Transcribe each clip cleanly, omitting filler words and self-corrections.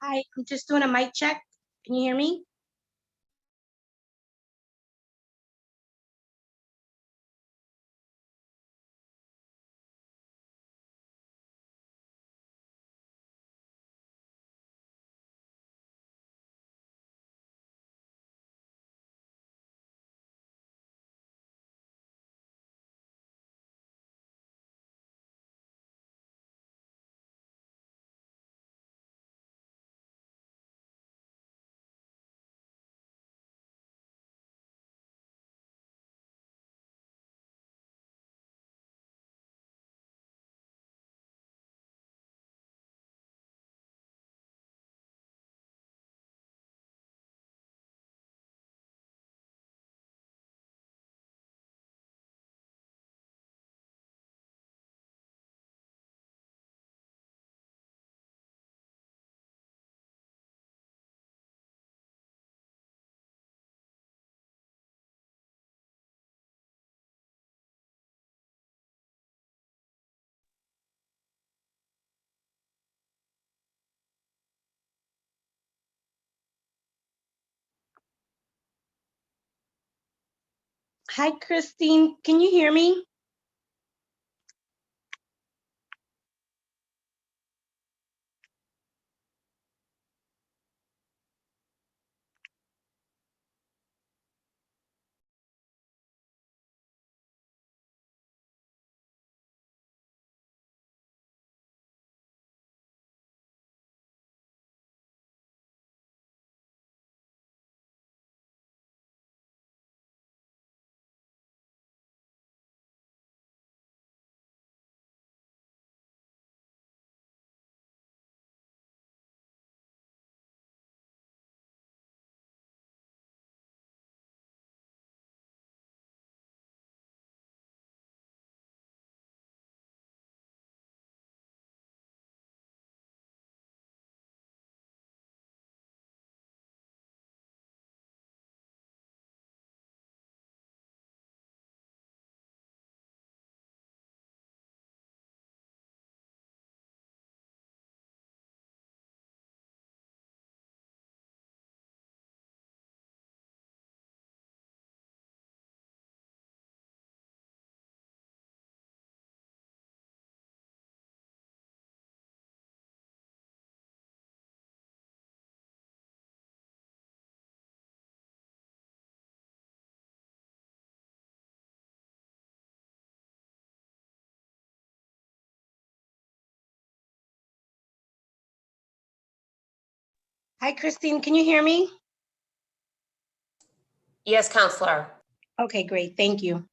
Hi, I'm just doing a mic check. Can you hear me? Hi, Christine. Can you hear me? Hi, Christine. Can you hear me? Yes, Counselor. Okay, great. Thank you.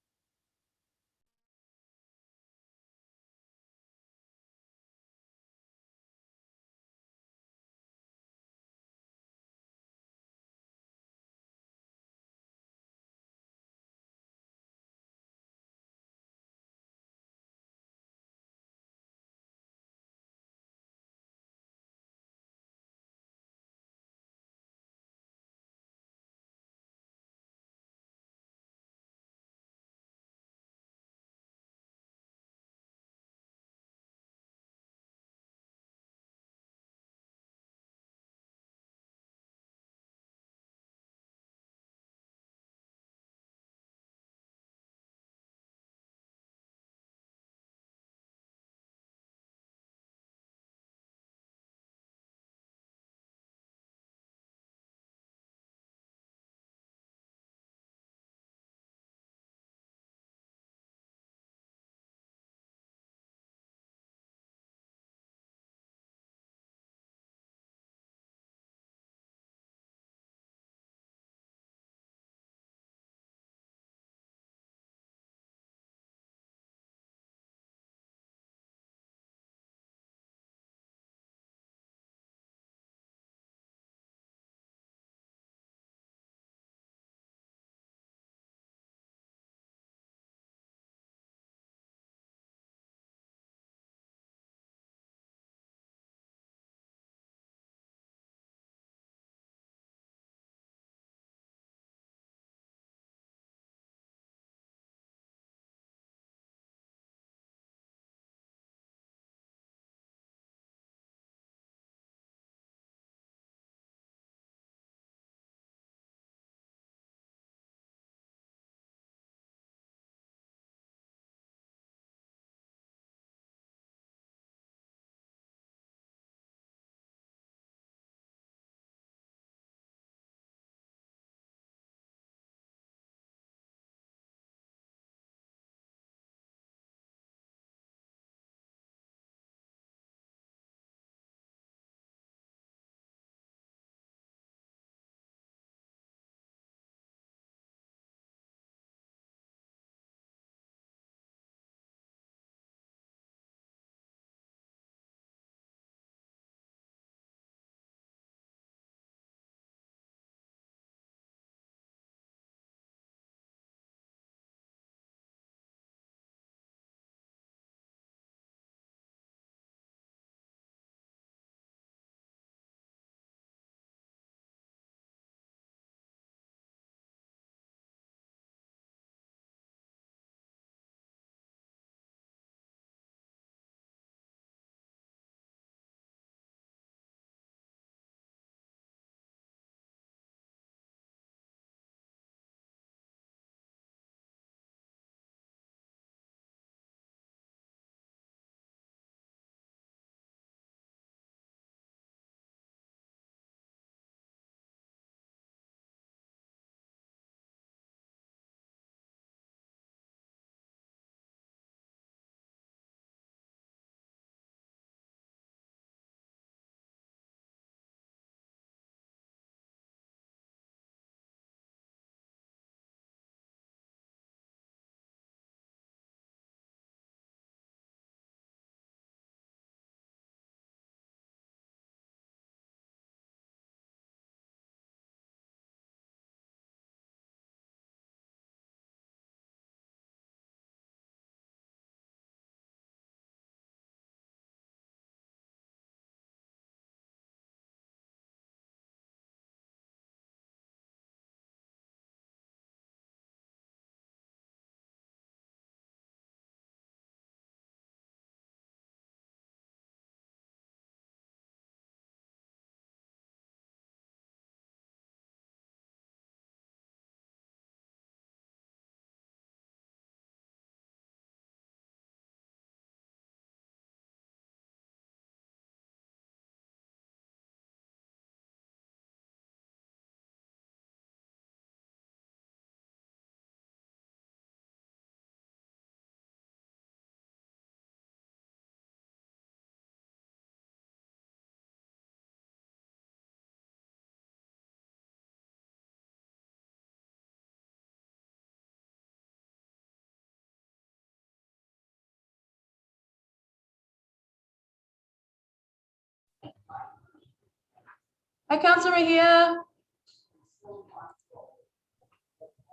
Hi, Councilor Mejia.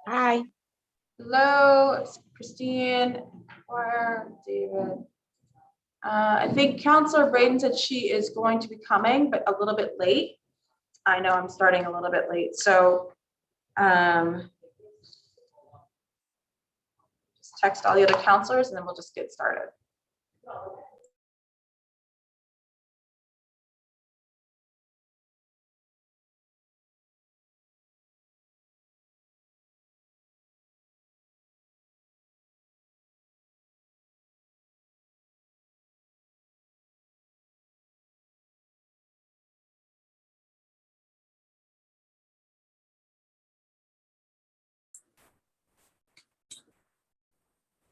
Hi. Hello, Christine, Wire, David. I think Councilor Braden said she is going to be coming, but a little bit late. I know I'm starting a little bit late, so just text all the other councilors and then we'll just get started.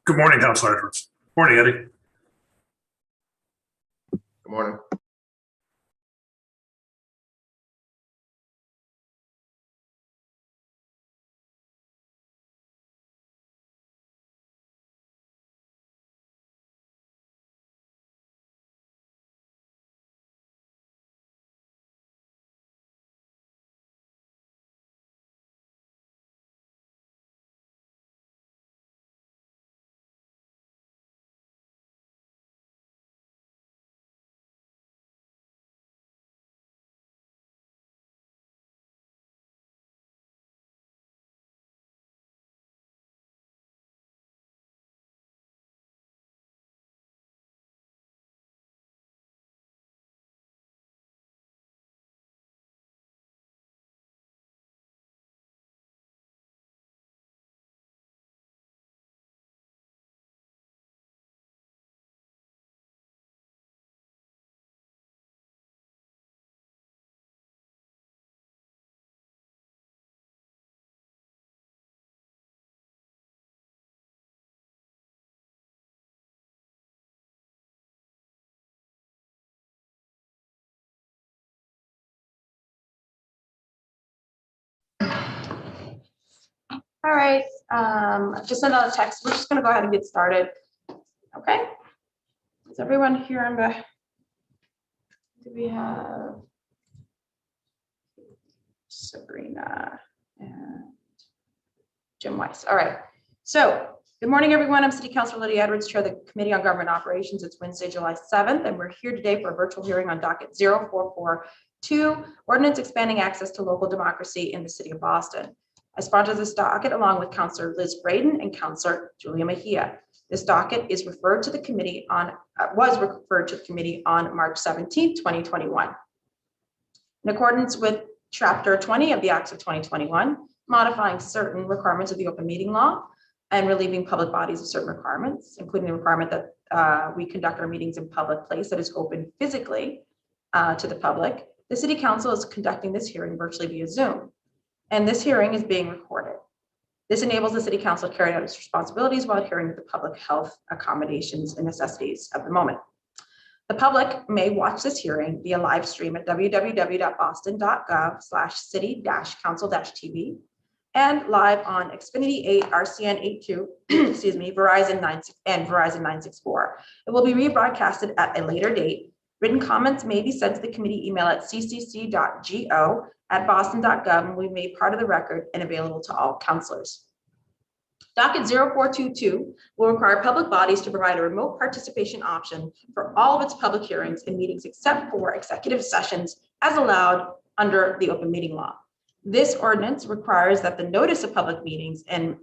Good morning, Councilor Edwards. Morning, Eddie. Good morning. All right, just send out a text. We're just gonna go ahead and get started. Okay. Is everyone here on the, do we have Sabrina and Jim Weiss? All right. So good morning, everyone. I'm City Councilor Lydia Edwards, Chair of the Committee on Government Operations. It's Wednesday, July 7th, and we're here today for a virtual hearing on docket 0442, Ordinance Expanding Access to Local Democracy in the City of Boston. I sponsored this docket along with Councilor Liz Braden and Councilor Julia Mejia. This docket is referred to the committee on, was referred to the committee on March 17th, 2021. In accordance with Chapter 20 of the Acts of 2021, modifying certain requirements of the open meeting law and relieving public bodies of certain requirements, including the requirement that we conduct our meetings in public place that is open physically to the public, the City Council is conducting this hearing virtually via Zoom. And this hearing is being recorded. This enables the City Council to carry out its responsibilities while adhering to the public health accommodations and necessities of the moment. The public may watch this hearing via live stream at www.boston.gov/city-council-tv and live on Xfinity 8, RCN 82, excuse me, Verizon 9 and Verizon 964. It will be rebroadcasted at a later date. Written comments may be sent to the committee email at ccc.go@boston.gov and will be made part of the record and available to all councilors. Docket 0422 will require public bodies to provide a remote participation option for all of its public hearings and meetings except for executive sessions as allowed under the open meeting law. This ordinance requires that the notice of public meetings and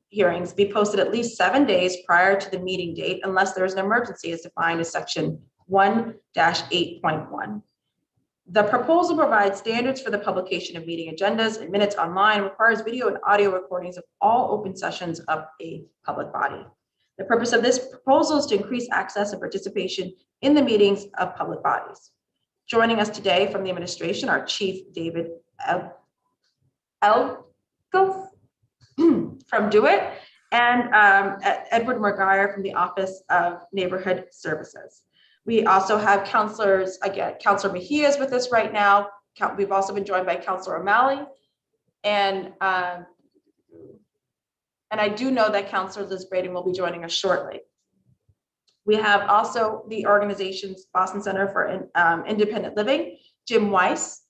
hearings be posted at least 7 days prior to the meeting date unless there is an emergency as defined as section 1-8.1. The proposal provides standards for the publication of meeting agendas and minutes online, requires video and audio recordings of all open sessions of a public body. The purpose of this proposal is to increase access and participation in the meetings of public bodies. Joining us today from the administration are Chief David Elgov from DeWitt and Edward Margire from the Office of Neighborhood Services. We also have councilors, again, Councilor Mejia is with us right now. We've also been joined by Councilor O'Malley. And I do know that Councilor Liz Braden will be joining us shortly. We have also the organization's Boston Center for Independent Living, Jim Weiss,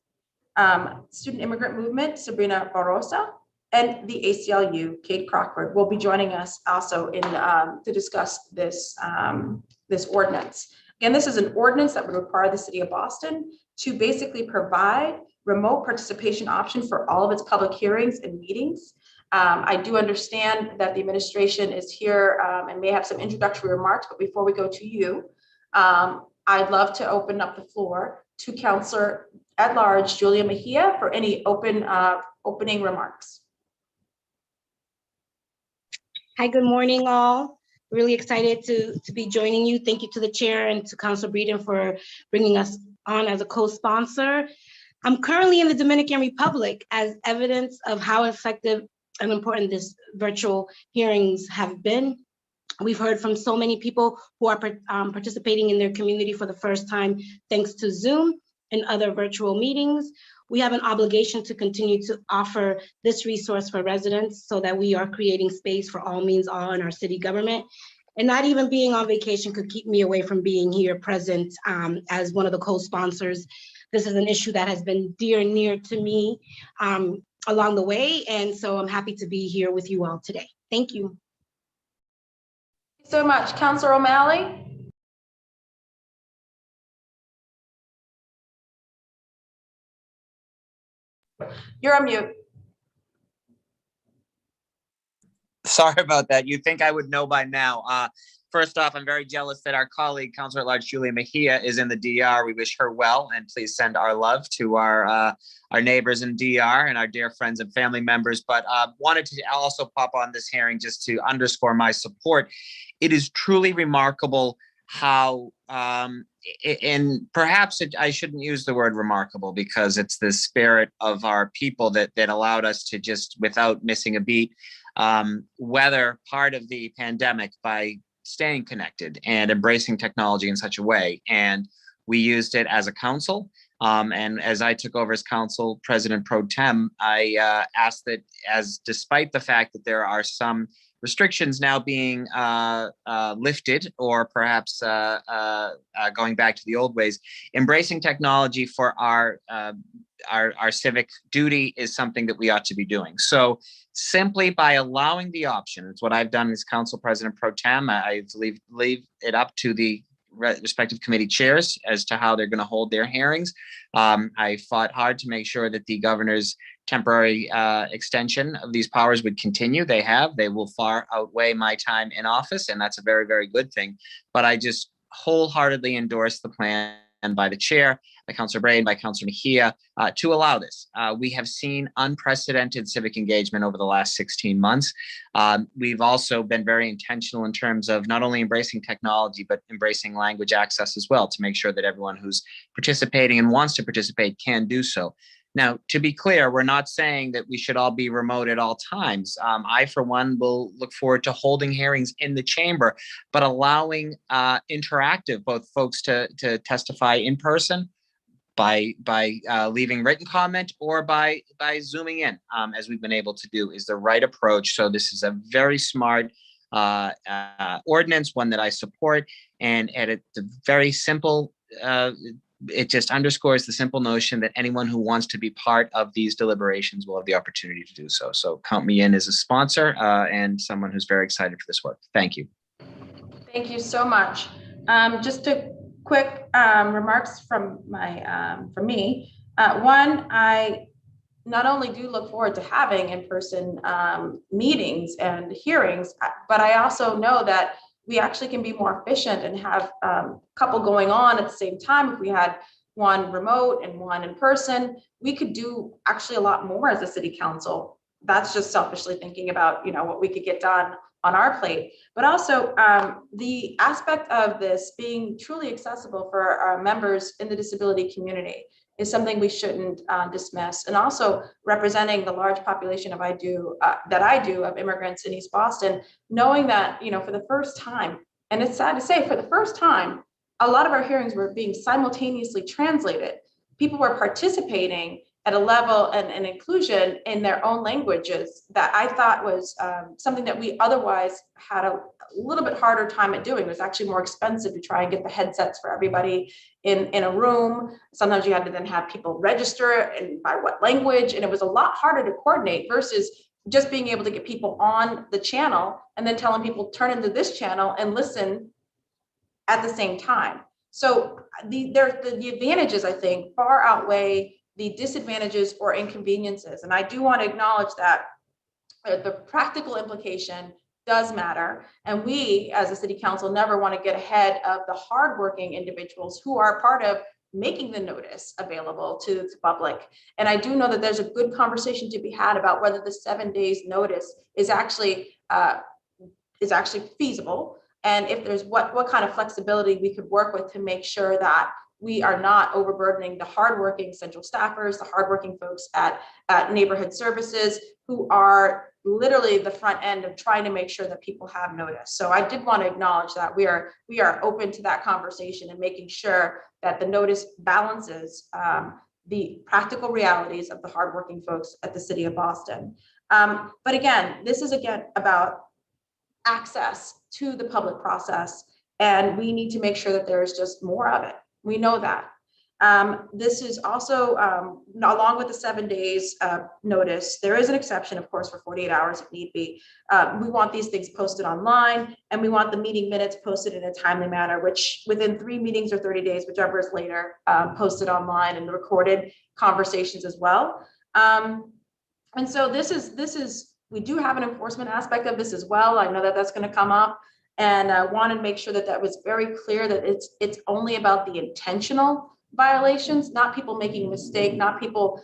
Student Immigrant Movement, Sabrina Barrosa, and the ACLU, Kate Crockford, will be joining us also in to discuss this, this ordinance. Again, this is an ordinance that would require the city of Boston to basically provide remote participation option for all of its public hearings and meetings. I do understand that the administration is here and may have some introductory remarks, but before we go to you, I'd love to open up the floor to Councillor at Large Julia Mejia for any opening remarks. Hi, good morning, all. Really excited to be joining you. Thank you to the chair and to Councilor Breeden for bringing us on as a co-sponsor. I'm currently in the Dominican Republic as evidence of how effective and important this virtual hearings have been. We've heard from so many people who are participating in their community for the first time, thanks to Zoom and other virtual meetings. We have an obligation to continue to offer this resource for residents so that we are creating space for all means all in our city government. And not even being on vacation could keep me away from being here present as one of the co-sponsors. This is an issue that has been dear and near to me along the way. And so I'm happy to be here with you all today. Thank you. Thank you so much. Councillor O'Malley. You're on mute. Sorry about that. You'd think I would know by now. First off, I'm very jealous that our colleague, Councillor at Large Julia Mejia, is in the DR. We wish her well, and please send our love to our neighbors in DR and our dear friends and family members. But wanted to also pop on this hearing just to underscore my support. It is truly remarkable how, and perhaps I shouldn't use the word remarkable because it's the spirit of our people that allowed us to just, without missing a beat, weather part of the pandemic by staying connected and embracing technology in such a way. And we used it as a council. And as I took over as council president pro tem, I asked that, as despite the fact that there are some restrictions now being lifted, or perhaps going back to the old ways, embracing technology for our civic duty is something that we ought to be doing. So simply by allowing the option, it's what I've done as council president pro tem. I leave it up to the respective committee chairs as to how they're going to hold their hearings. I fought hard to make sure that the governor's temporary extension of these powers would continue. They will far outweigh my time in office, and that's a very, very good thing. But I just wholeheartedly endorse the plan by the chair, by Councillor Bray, and by Councillor Mejia, to allow this. We have seen unprecedented civic engagement over the last 16 months. We've also been very intentional in terms of not only embracing technology, but embracing language access as well, to make sure that everyone who's participating and wants to participate can do so. Now, to be clear, we're not saying that we should all be remote at all times. I, for one, will look forward to holding hearings in the chamber, but allowing interactive, both folks to testify in person, by leaving written comment, or by zooming in, as we've been able to do, is the right approach. So this is a very smart ordinance, one that I support, and at the very simple, it just underscores the simple notion that anyone who wants to be part of these deliberations will have the opportunity to do so. So count me in as a sponsor and someone who's very excited for this work. Thank you. Thank you so much. Just a quick remarks from me. One, I not only do look forward to having in-person meetings and hearings, but I also know that we actually can be more efficient and have a couple going on at the same time. If we had one remote and one in person, we could do actually a lot more as a city council. That's just selfishly thinking about, what we could get done on our plate, but also the aspect of this being truly accessible for our members in the disability community is something we shouldn't dismiss. And also representing the large population that I do of immigrants in East Boston, knowing that, for the first time, and it's sad to say, for the first time, a lot of our hearings were being simultaneously translated. People were participating at a level and inclusion in their own languages that I thought was something that we otherwise had a little bit harder time at doing. It was actually more expensive to try and get the headsets for everybody in a room. Sometimes you had to then have people register and by what language, and it was a lot harder to coordinate versus just being able to get people on the channel and then telling people turn into this channel and listen at the same time. So the advantages, I think, far outweigh the disadvantages or inconveniences. And I do want to acknowledge that the practical implication does matter. And we, as a city council, never want to get ahead of the hardworking individuals who are part of making the notice available to the public. And I do know that there's a good conversation to be had about whether the 7 days notice is actually feasible. And if there's what kind of flexibility we could work with to make sure that we are not overburdening the hardworking central staffers, the hardworking folks at neighborhood services who are literally the front end of trying to make sure that people have notice. So I did want to acknowledge that we are open to that conversation and making sure that the notice balances the practical realities of the hardworking folks at the city of Boston. But again, this is about access to the public process, and we need to make sure that there is just more of it. We know that. This is also, along with the 7 days notice, there is an exception, of course, for 48 hours if need be. We want these things posted online, and we want the meeting minutes posted in a timely manner, which within 3 meetings or 30 days, whichever is later, posted online, and the recorded conversations as well. And so this is, we do have an enforcement aspect of this as well. I know that that's going to come up, and I wanted to make sure that that was very clear that it's only about the intentional violations, not people making a mistake, not people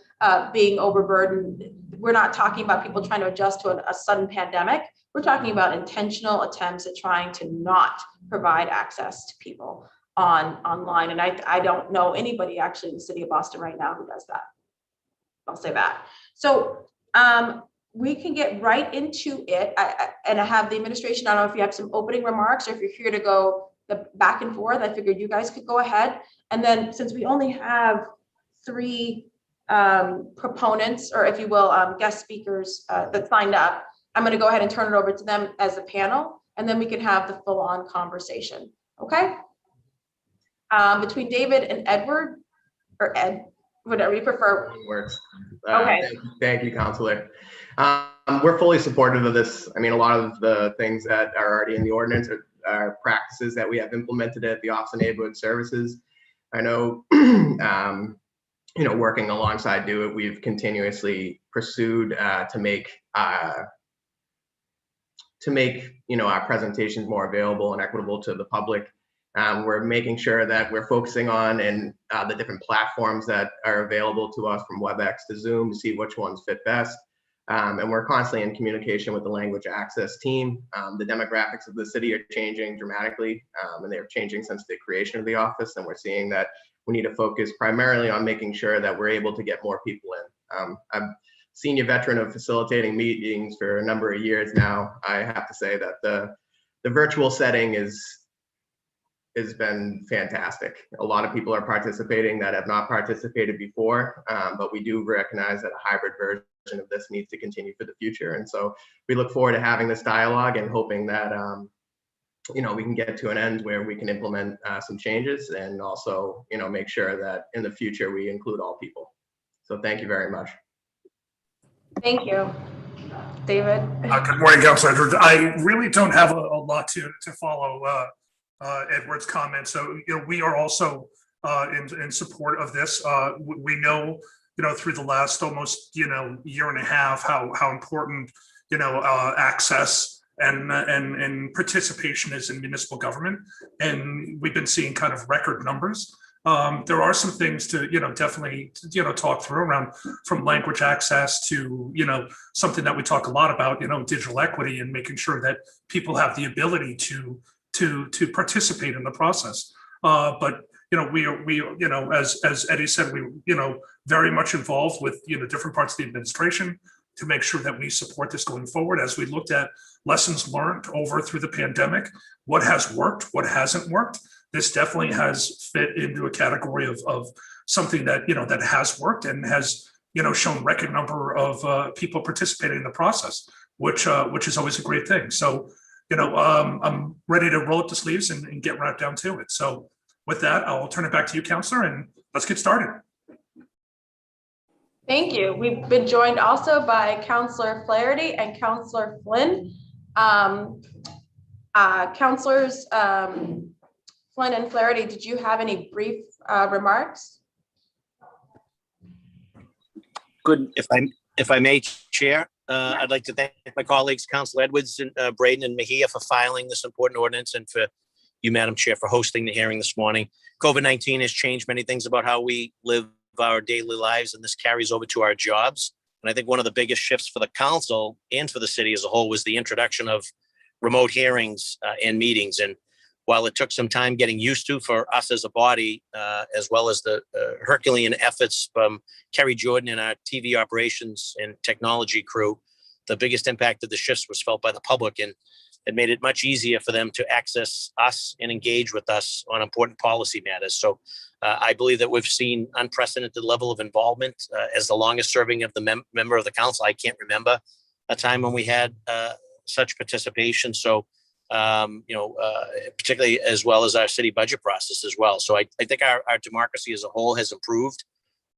being overburdened. We're not talking about people trying to adjust to a sudden pandemic. We're talking about intentional attempts at trying to not provide access to people online. And I don't know anybody actually in the city of Boston right now who does that. I'll say that. So we can get right into it. And I have the administration. I don't know if you have some opening remarks or if you're here to go the back and forth. I figured you guys could go ahead. And then since we only have 3 proponents, or if you will, guest speakers that signed up, I'm going to go ahead and turn it over to them as a panel, and then we can have the full-on conversation. Okay? Between David and Edward, or Ed, whatever you prefer. Works. Okay. Thank you, Councilor. We're fully supportive of this. I mean, a lot of the things that are already in the ordinance are practices that we have implemented at the Office of Neighborhood Services. I know, working alongside Do It, we've continuously pursued to make our presentations more available and equitable to the public. We're making sure that we're focusing on the different platforms that are available to us, from WebEx to Zoom, to see which ones fit best. And we're constantly in communication with the language access team. The demographics of the city are changing dramatically, and they're changing since the creation of the office. And we're seeing that we need to focus primarily on making sure that we're able to get more people in. I'm a senior veteran of facilitating meetings for a number of years now. I have to say that the virtual setting has been fantastic. A lot of people are participating that have not participated before, but we do recognize that a hybrid version of this needs to continue for the future. And so we look forward to having this dialogue and hoping that we can get to an end where we can implement some changes, and also make sure that in the future we include all people. So thank you very much. Thank you. David. Good morning, Councilor Edwards. I really don't have a lot to follow Edward's comments. So we are also in support of this. We know through the last almost year and a half how important access and participation is in municipal government, and we've been seeing kind of record numbers. There are some things to definitely talk through around, from language access to something that we talk a lot about, digital equity, and making sure that people have the ability to participate in the process. But we as Eddie said, we very much involved with different parts of the administration to make sure that we support this going forward. As we looked at lessons learned through the pandemic, what has worked, what hasn't worked, this definitely has fit into a category of something that that has worked and has shown record number of people participating in the process, which is always a great thing. So, I'm ready to roll up the sleeves and get right down to it. So with that, I'll turn it back to you, Counselor, and let's get started. Thank you. We've been joined also by Counselor Flaherty and Counselor Flynn. Counselors Flynn and Flaherty, did you have any brief remarks? Good. If I may, Chair, I'd like to thank my colleagues, Council Edwards and Braden and Mejia, for filing this important ordinance, and for you, Madam Chair, for hosting the hearing this morning. COVID-19 has changed many things about how we live our daily lives, and this carries over to our jobs. And I think one of the biggest shifts for the council and for the city as a whole was the introduction of remote hearings and meetings. And while it took some time getting used to for us as a body, as well as the Herculean efforts from Kerry Jordan and our TV operations and technology crew, the biggest impact of the shifts was felt by the public, and it made it much easier for them to access us and engage with us on important policy matters. So I believe that we've seen unprecedented level of involvement. As the longest serving of the member of the council, I can't remember a time when we had such participation. So, particularly as well as our city budget process as well. So I think our democracy as a whole has improved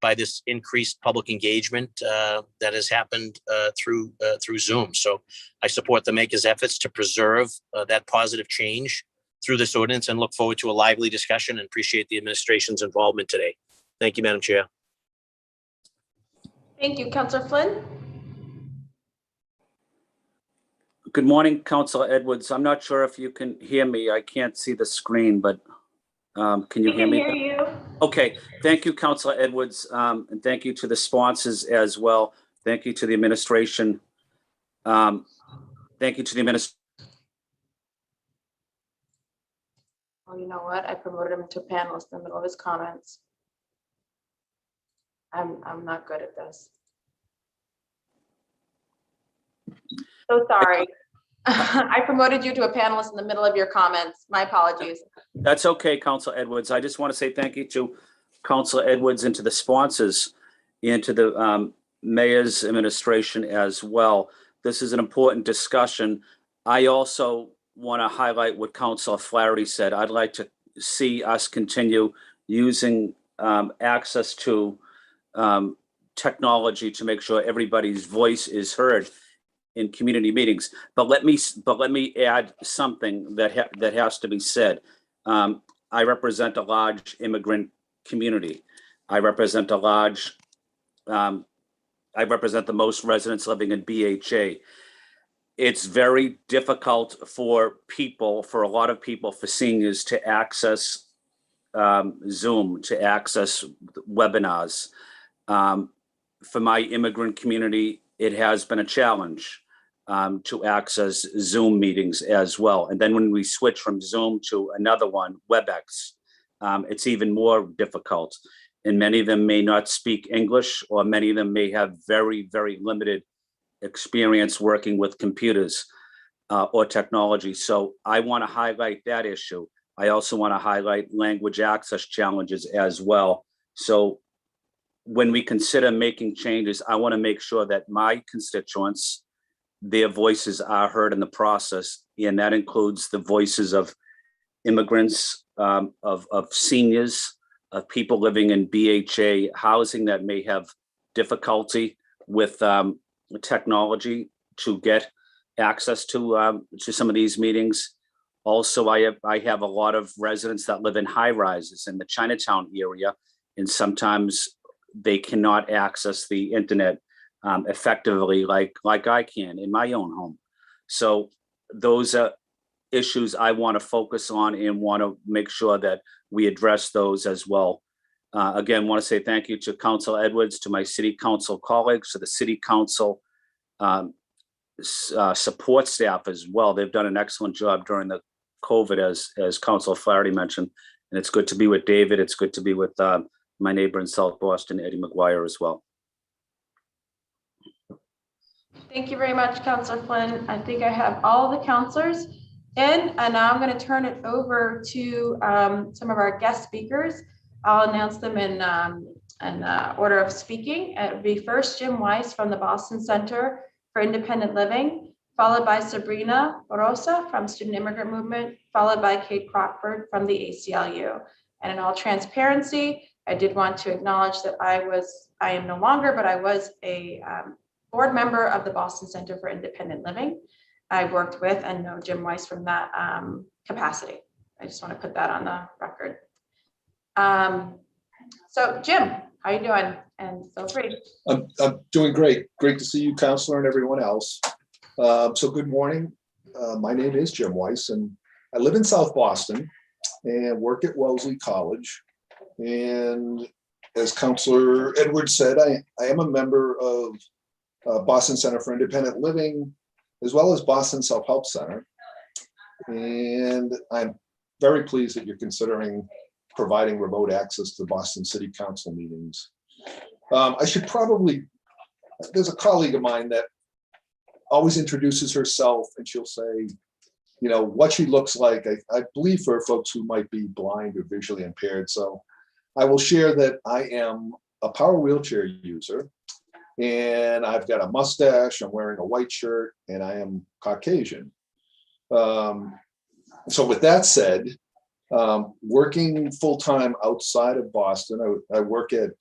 by this increased public engagement that has happened through Zoom. So I support the maker's efforts to preserve that positive change through this ordinance, and look forward to a lively discussion, and appreciate the administration's involvement today. Thank you, Madam Chair. Thank you, Councillor Flynn. Good morning, Councilor Edwards. I'm not sure if you can hear me. I can't see the screen, but can you hear me? We can hear you. Okay. Thank you, Councilor Edwards, and thank you to the sponsors as well. Thank you to the administration. Thank you to the administration. Oh, you know what? I promoted him to panelist in the middle of his comments. I'm not good at this. So sorry. I promoted you to a panelist in the middle of your comments. My apologies. That's okay, Councilor Edwards. I just want to say thank you to Councilor Edwards and to the sponsors and to the mayor's administration as well. This is an important discussion. I also want to highlight what Councilor Flaherty said. I'd like to see us continue using access to technology to make sure everybody's voice is heard in community meetings. But let me add something that has to be said. I represent a large immigrant community. I represent the most residents living in BHA. It's very difficult for a lot of people, for seniors, to access Zoom, to access webinars. For my immigrant community, it has been a challenge to access Zoom meetings as well. And then when we switch from Zoom to another one, WebEx, it's even more difficult. And many of them may not speak English, or many of them may have very, very limited experience working with computers or technology. So I want to highlight that issue. I also want to highlight language access challenges as well. So when we consider making changes, I want to make sure that my constituents, their voices are heard in the process. And that includes the voices of immigrants, of seniors, of people living in BHA housing that may have difficulty with technology to get access to some of these meetings. Also, I have a lot of residents that live in high rises in the Chinatown area, and sometimes they cannot access the internet effectively like I can in my own home. So those are issues I want to focus on and want to make sure that we address those as well. Again, want to say thank you to Councilor Edwards, to my city council colleagues, to the city council support staff as well. They've done an excellent job during the COVID, as Councilor Flaherty mentioned. And it's good to be with David. It's good to be with my neighbor in South Boston, Eddie McGuire, as well. Thank you very much, Councilor Flynn. I think I have all the councilors in, and now I'm going to turn it over to some of our guest speakers. I'll announce them in And order of speaking, it would be first Jim Weiss from the Boston Center for Independent Living, followed by Sabrina Rosa from Student Immigrant Movement, followed by Kate Crockford from the ACLU. And in all transparency, I did want to acknowledge that I am no longer, but I was a board member of the Boston Center for Independent Living. I worked with and know Jim Weiss from that capacity. I just want to put that on the record. So Jim, how you doing? And feel free. I'm doing great. Great to see you, Counselor, and everyone else. So good morning. My name is Jim Weiss, and I live in South Boston and work at Wellesley College. And as Counselor Edwards said, I am a member of Boston Center for Independent Living, as well as Boston Self-Help Center. And I'm very pleased that you're considering providing remote access to Boston City Council meetings. I should probably, there's a colleague of mine that always introduces herself and she'll say, you know, what she looks like, I believe for folks who might be blind or visually impaired. So I will share that I am a power wheelchair user and I've got a mustache, I'm wearing a white shirt, and I am Caucasian. So with that said, working full-time outside of Boston, I work at,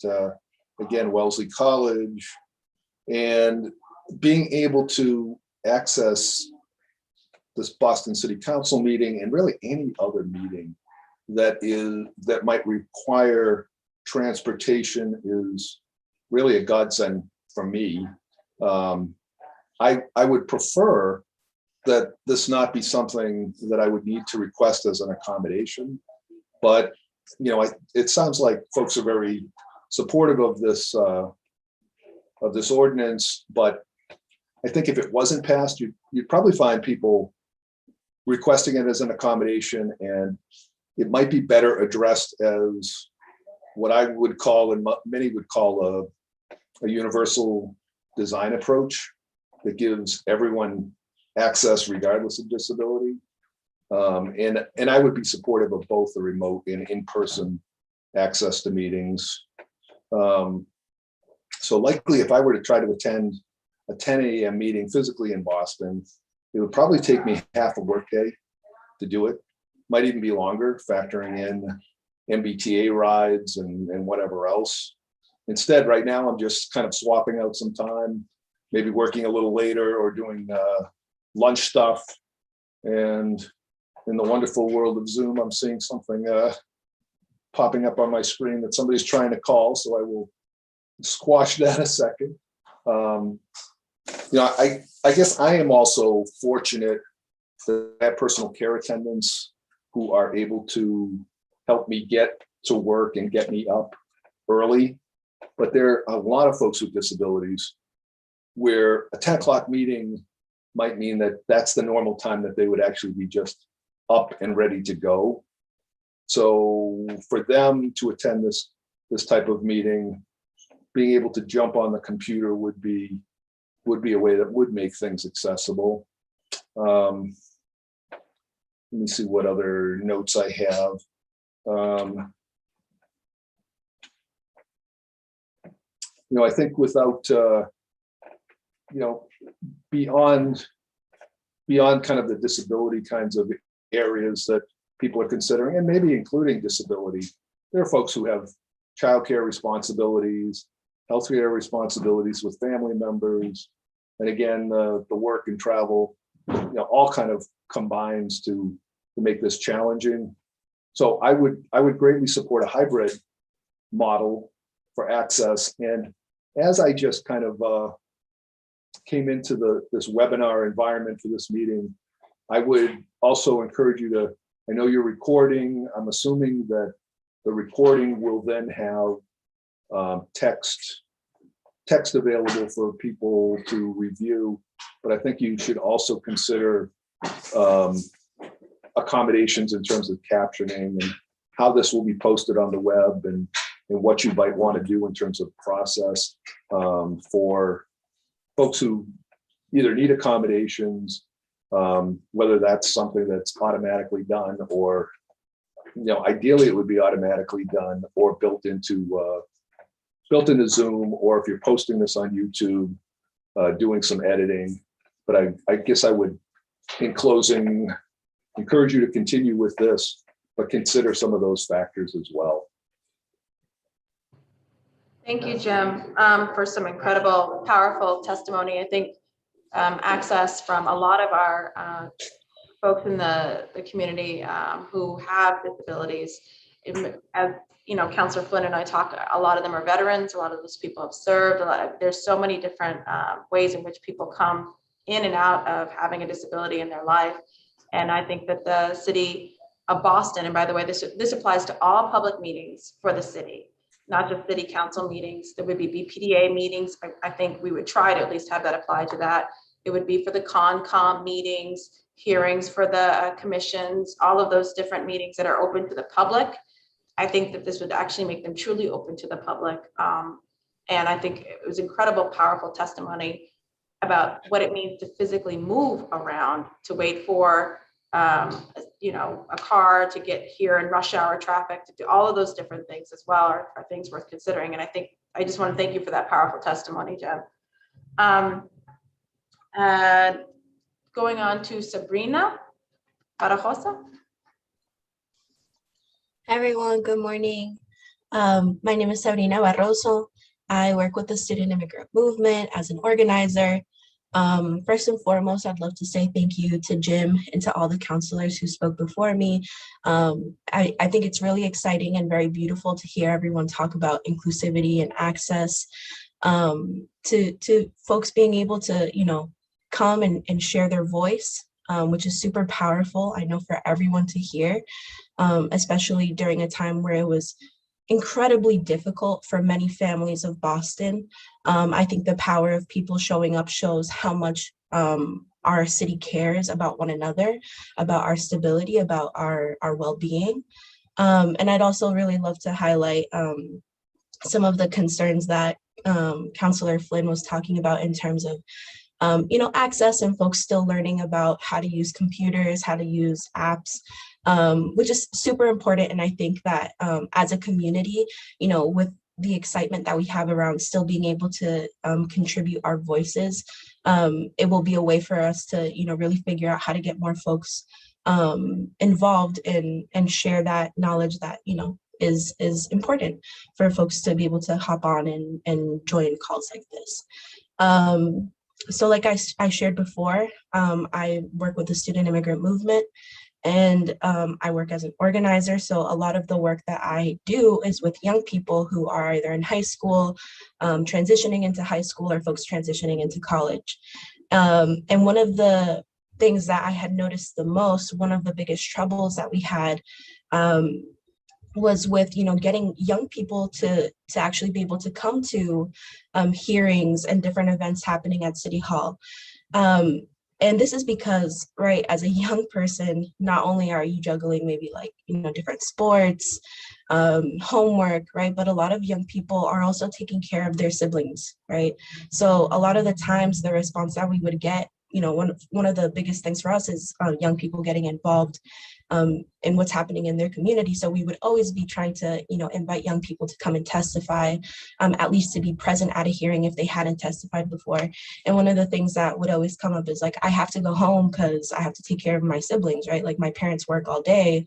again, Wellesley College, and being able to access this Boston City Council meeting and really any other meeting that might require transportation is really a godsend for me. I would prefer that this not be something that I would need to request as an accommodation, but you know, it sounds like folks are very supportive of this ordinance. But I think if it wasn't passed, you'd probably find people requesting it as an accommodation, and it might be better addressed as what I would call, and many would call, a universal design approach that gives everyone access regardless of disability. And I would be supportive of both the remote and in-person access to meetings. So likely if I were to try to attend a 10 a.m. meeting physically in Boston, it would probably take me half a workday to do it. Might even be longer, factoring in MBTA rides and whatever else. Instead, right now, I'm just kind of swapping out some time, maybe working a little later or doing lunch stuff. And in the wonderful world of Zoom, I'm seeing something popping up on my screen that somebody's trying to call, so I will squash that a second. You know, I guess I am also fortunate that I have personal care attendants who are able to help me get to work and get me up early. But there are a lot of folks with disabilities where a 10 o'clock meeting might mean that that's the normal time that they would actually be just up and ready to go. So for them to attend this type of meeting, being able to jump on the computer would be a way that would make things accessible. Let me see what other notes I have. You know, I think without, you know, beyond kind of the disability kinds of areas that people are considering, and maybe including disability, there are folks who have childcare responsibilities, healthcare responsibilities with family members, and again, the work and travel, you know, all kind of combines to make this challenging. So I would greatly support a hybrid model for access. And as I just kind of came into this webinar environment for this meeting, I would also encourage you to, I know you're recording, I'm assuming that the recording will then have text available for people to review, but I think you should also consider accommodations in terms of captioning and how this will be posted on the web, and what you might want to do in terms of process for folks who either need accommodations, whether that's something that's automatically done, or, you know, ideally it would be automatically done or built into built into Zoom, or if you're posting this on YouTube, doing some editing. But I guess I would, in closing, encourage you to continue with this, but consider some of those factors as well. Thank you, Jim, for some incredible, powerful testimony. I think access from a lot of our folks in the community who have disabilities. As you know, Councillor Flynn and I talk, a lot of them are veterans, a lot of those people have served, there's so many different ways in which people come in and out of having a disability in their life. And I think that the city of Boston, and by the way, this applies to all public meetings for the city, not just city council meetings. There would be BPDA meetings. I think we would try to at least have that apply to that. It would be for the CONCOM meetings, hearings for the commissions, all of those different meetings that are open to the public. I think that this would actually make them truly open to the public. And I think it was incredible, powerful testimony about what it means to physically move around, to wait for you know, a car, to get here in rush hour traffic, to do all of those different things as well are things worth considering. And I think I just want to thank you for that powerful testimony, Jim. Going on to Sabrina Barajosa. Hi everyone, good morning. My name is Sabrina Barroso. I work with the Student Immigrant Movement as an organizer. First and foremost, I'd love to say thank you to Jim and to all the counselors who spoke before me. I think it's really exciting and very beautiful to hear everyone talk about inclusivity and access, to folks being able to, you know, come and share their voice, which is super powerful, I know, for everyone to hear, especially during a time where it was incredibly difficult for many families of Boston. I think the power of people showing up shows how much our city cares about one another, about our stability, about our well-being. And I'd also really love to highlight some of the concerns that Councillor Flynn was talking about in terms of you know, access and folks still learning about how to use computers, how to use apps, which is super important. And I think that as a community, you know, with the excitement that we have around still being able to contribute our voices, it will be a way for us to, you know, really figure out how to get more folks involved and share that knowledge that, you know, is important for folks to be able to hop on and join calls like this. So like I shared before, I work with the Student Immigrant Movement, and I work as an organizer. So a lot of the work that I do is with young people who are either in high school, transitioning into high school, or folks transitioning into college. And one of the things that I had noticed the most, one of the biggest troubles that we had was with, you know, getting young people to actually be able to come to hearings and different events happening at City Hall. And this is because, right, as a young person, not only are you juggling maybe like, you know, different sports, homework, right, but a lot of young people are also taking care of their siblings, right? So a lot of the times the response that we would get, you know, one of the biggest things for us is young people getting involved in what's happening in their community. So we would always be trying to, you know, invite young people to come and testify, at least to be present at a hearing if they hadn't testified before. And one of the things that would always come up is like, I have to go home because I have to take care of my siblings, right? Like my parents work all day.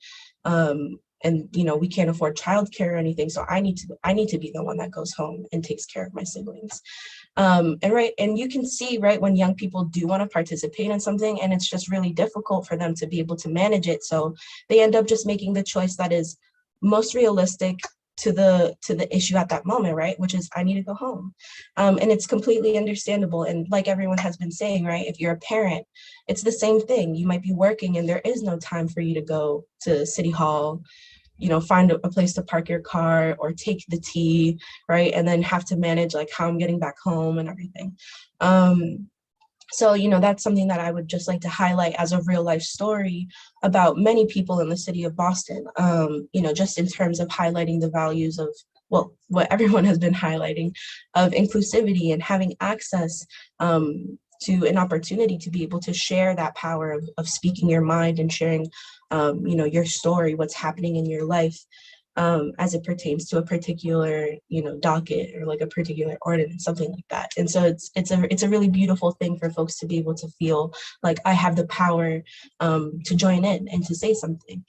And, you know, we can't afford childcare or anything. So I need to be the one that goes home and takes care of my siblings. And you can see, right, when young people do want to participate in something and it's just really difficult for them to be able to manage it. So they end up just making the choice that is most realistic to the issue at that moment, right? Which is, I need to go home. And it's completely understandable. And like everyone has been saying, right, if you're a parent, it's the same thing. You might be working and there is no time for you to go to City Hall, you know, find a place to park your car or take the T, right? And then have to manage like how I'm getting back home and everything. So, you know, that's something that I would just like to highlight as a real life story about many people in the city of Boston, you know, just in terms of highlighting the values of, well, what everyone has been highlighting of inclusivity and having access to an opportunity to be able to share that power of speaking your mind and sharing, you know, your story, what's happening in your life. as it pertains to a particular, docket or like a particular ordinance, something like that. And so it's a really beautiful thing for folks to be able to feel like I have the power to join in and to say something.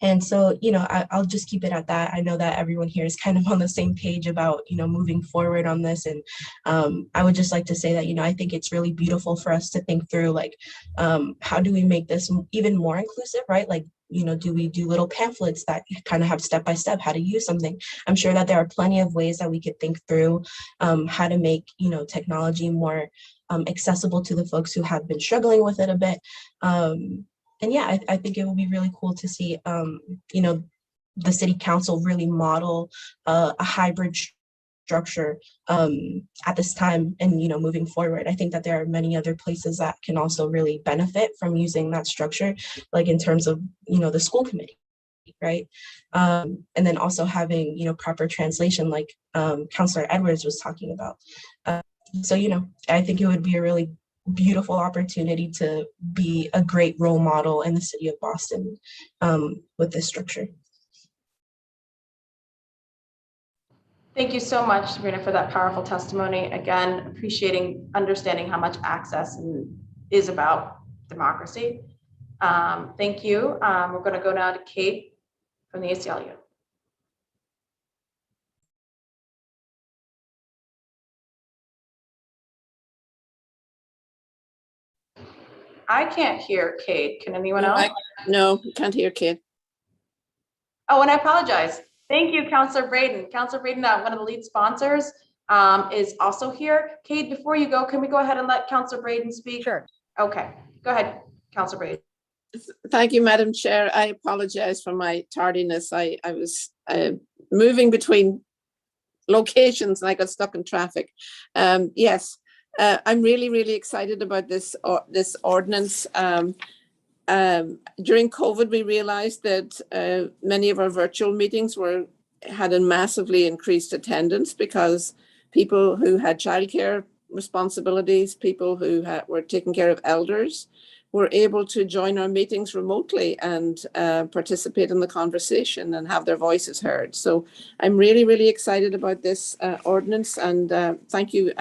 And so, I'll just keep it at that. I know that everyone here is kind of on the same page about, moving forward on this. And I would just like to say that, I think it's really beautiful for us to think through, like, how do we make this even more inclusive, right? Like, do we do little pamphlets that kind of have step-by-step how to use something? I'm sure that there are plenty of ways that we could think through how to make, technology more accessible to the folks who have been struggling with it a bit. And yeah, I think it would be really cool to see, the city council really model a hybrid structure at this time and, moving forward. I think that there are many other places that can also really benefit from using that structure, like in terms of, the school committee, right? And then also having, proper translation like Councilor Edwards was talking about. So, I think it would be a really beautiful opportunity to be a great role model in the city of Boston with this structure. Thank you so much, Sabrina, for that powerful testimony. Again, appreciating, understanding how much access is about democracy. Thank you. We're going to go now to Kate from the ACLU. I can't hear Kate. Can anyone else? No, can't hear Kate. Oh, and I apologize. Thank you, Councilor Braden. Councilor Braden, one of the lead sponsors, is also here. Kate, before you go, can we go ahead and let Councilor Braden speak? Sure. Okay, go ahead, Councilor Braden. Thank you, Madam Chair. I apologize for my tardiness. I was moving between locations and I got stuck in traffic. Yes, I'm really excited about this ordinance. During COVID, we realized that many of our virtual meetings had a massively increased attendance because people who had childcare responsibilities, people who were taking care of elders, were able to join our meetings remotely and participate in the conversation and have their voices heard. So I'm really excited about this ordinance, and thank you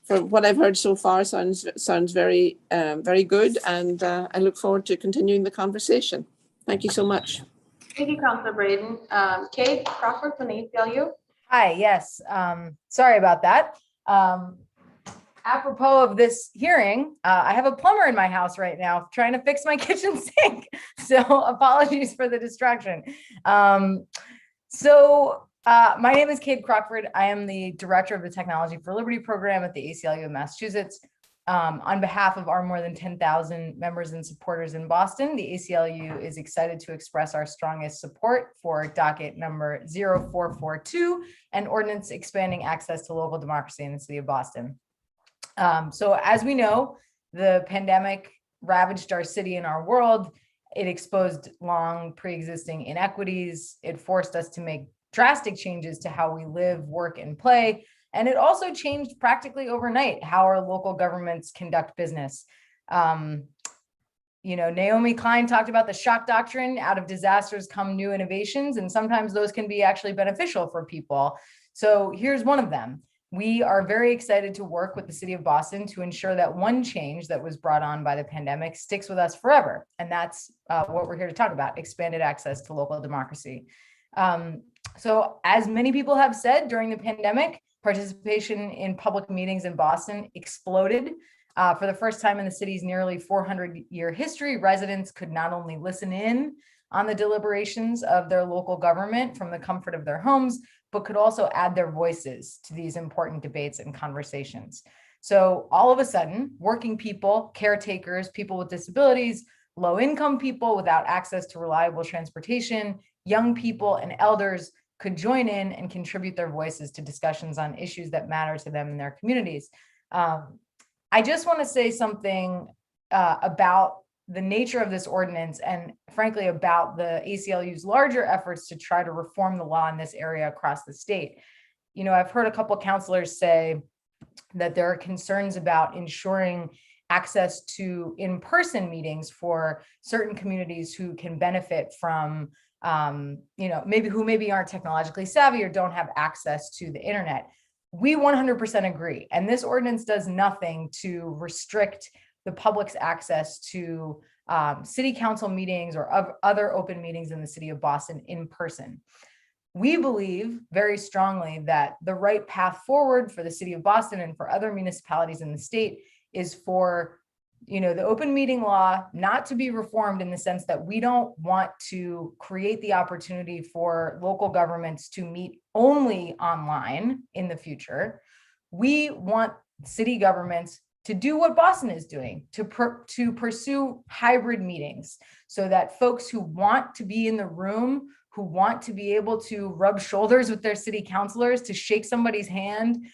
for what I've heard so far. Sounds very good, and I look forward to continuing the conversation. Thank you so much. Thank you, Councilor Braden. Kate Crawford from the ACLU. Hi, yes. Sorry about that. Apropos of this hearing, I have a plumber in my house right now trying to fix my kitchen sink. So apologies for the distraction. My name is Kate Crockford. I am the director of the Technology for Liberty program at the ACLU of Massachusetts. On behalf of our more than 10,000 members and supporters in Boston, the ACLU is excited to express our strongest support for docket number 0442, an ordinance expanding access to local democracy in the city of Boston. So as we know, the pandemic ravaged our city and our world. It exposed long pre-existing inequities. It forced us to make drastic changes to how we live, work, and play. And it also changed practically overnight how our local governments conduct business. Naomi Klein talked about the shock doctrine. Out of disasters come new innovations, and sometimes those can be actually beneficial for people. So here's one of them. We are very excited to work with the city of Boston to ensure that one change that was brought on by the pandemic sticks with us forever. And that's what we're here to talk about, expanded access to local democracy. So as many people have said during the pandemic, participation in public meetings in Boston exploded. For the first time in the city's nearly 400-year history, residents could not only listen in on the deliberations of their local government from the comfort of their homes, but could also add their voices to these important debates and conversations. So all of a sudden, working people, caretakers, people with disabilities, low-income people without access to reliable transportation, young people and elders could join in and contribute their voices to discussions on issues that matter to them in their communities. I just want to say something about the nature of this ordinance and frankly about the ACLU's larger efforts to try to reform the law in this area across the state. I've heard a couple of counselors say that there are concerns about ensuring access to in-person meetings for certain communities who can benefit from who maybe aren't technologically savvy or don't have access to the internet. We 100% agree. And this ordinance does nothing to restrict the public's access to city council meetings or other open meetings in the city of Boston in person. We believe very strongly that the right path forward for the city of Boston and for other municipalities in the state is for the open meeting law not to be reformed, in the sense that we don't want to create the opportunity for local governments to meet only online in the future. We want city governments to do what Boston is doing, to pursue hybrid meetings, so that folks who want to be in the room, who want to be able to rub shoulders with their city councilors, to shake somebody's hand,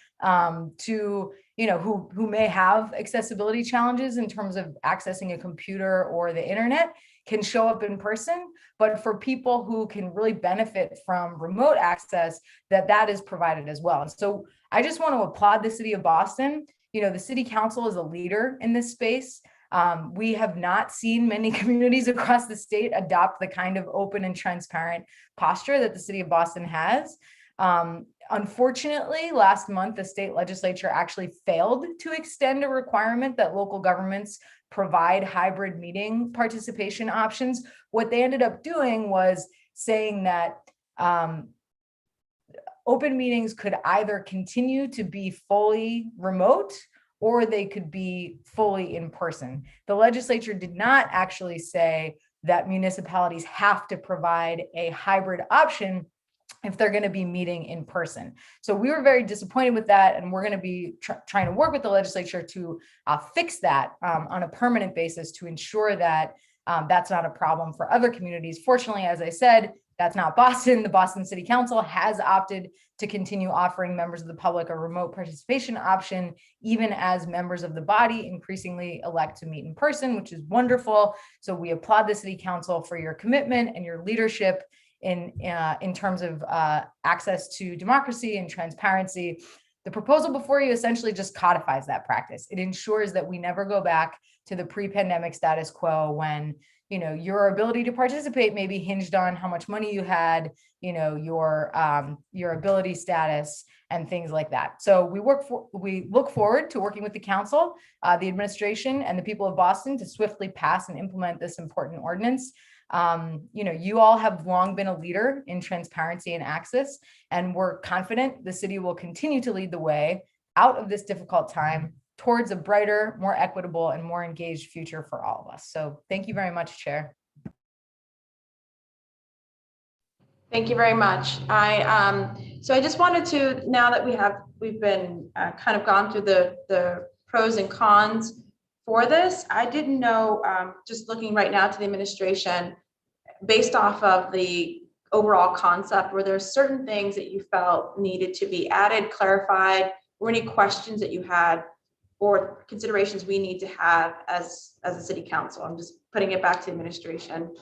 who may have accessibility challenges in terms of accessing a computer or the internet, can show up in person. But for people who can really benefit from remote access, that is provided as well. And so I just want to applaud the city of Boston. The city council is a leader in this space. We have not seen many communities across the state adopt the kind of open and transparent posture that the city of Boston has. Unfortunately, last month, the state legislature actually failed to extend a requirement that local governments provide hybrid meeting participation options. What they ended up doing was saying that open meetings could either continue to be fully remote or they could be fully in person. The legislature did not actually say that municipalities have to provide a hybrid option if they're going to be meeting in person. So we were very disappointed with that, and we're going to be trying to work with the legislature to fix that on a permanent basis to ensure that that's not a problem for other communities. Fortunately, as I said, that's not Boston. The Boston City Council has opted to continue offering members of the public a remote participation option, even as members of the body increasingly elect to meet in person, which is wonderful. So we applaud the City Council for your commitment and your leadership in terms of access to democracy and transparency. The proposal before you essentially just codifies that practice. It ensures that we never go back to the pre-pandemic status quo when your ability to participate may be hinged on how much money you had, your ability status and things like that. So we look forward to working with the council, the administration, and the people of Boston to swiftly pass and implement this important ordinance. You all have long been a leader in transparency and access, and we're confident the city will continue to lead the way out of this difficult time towards a brighter, more equitable, and more engaged future for all of us. So thank you very much, Chair. Thank you very much. So I just wanted to, now that we've been kind of gone through the pros and cons for this, I didn't know, just looking right now to the administration, based off of the overall concept, were there certain things that you felt needed to be added, clarified, or any questions that you had or considerations we need to have as a city council? I'm just putting it back to administration.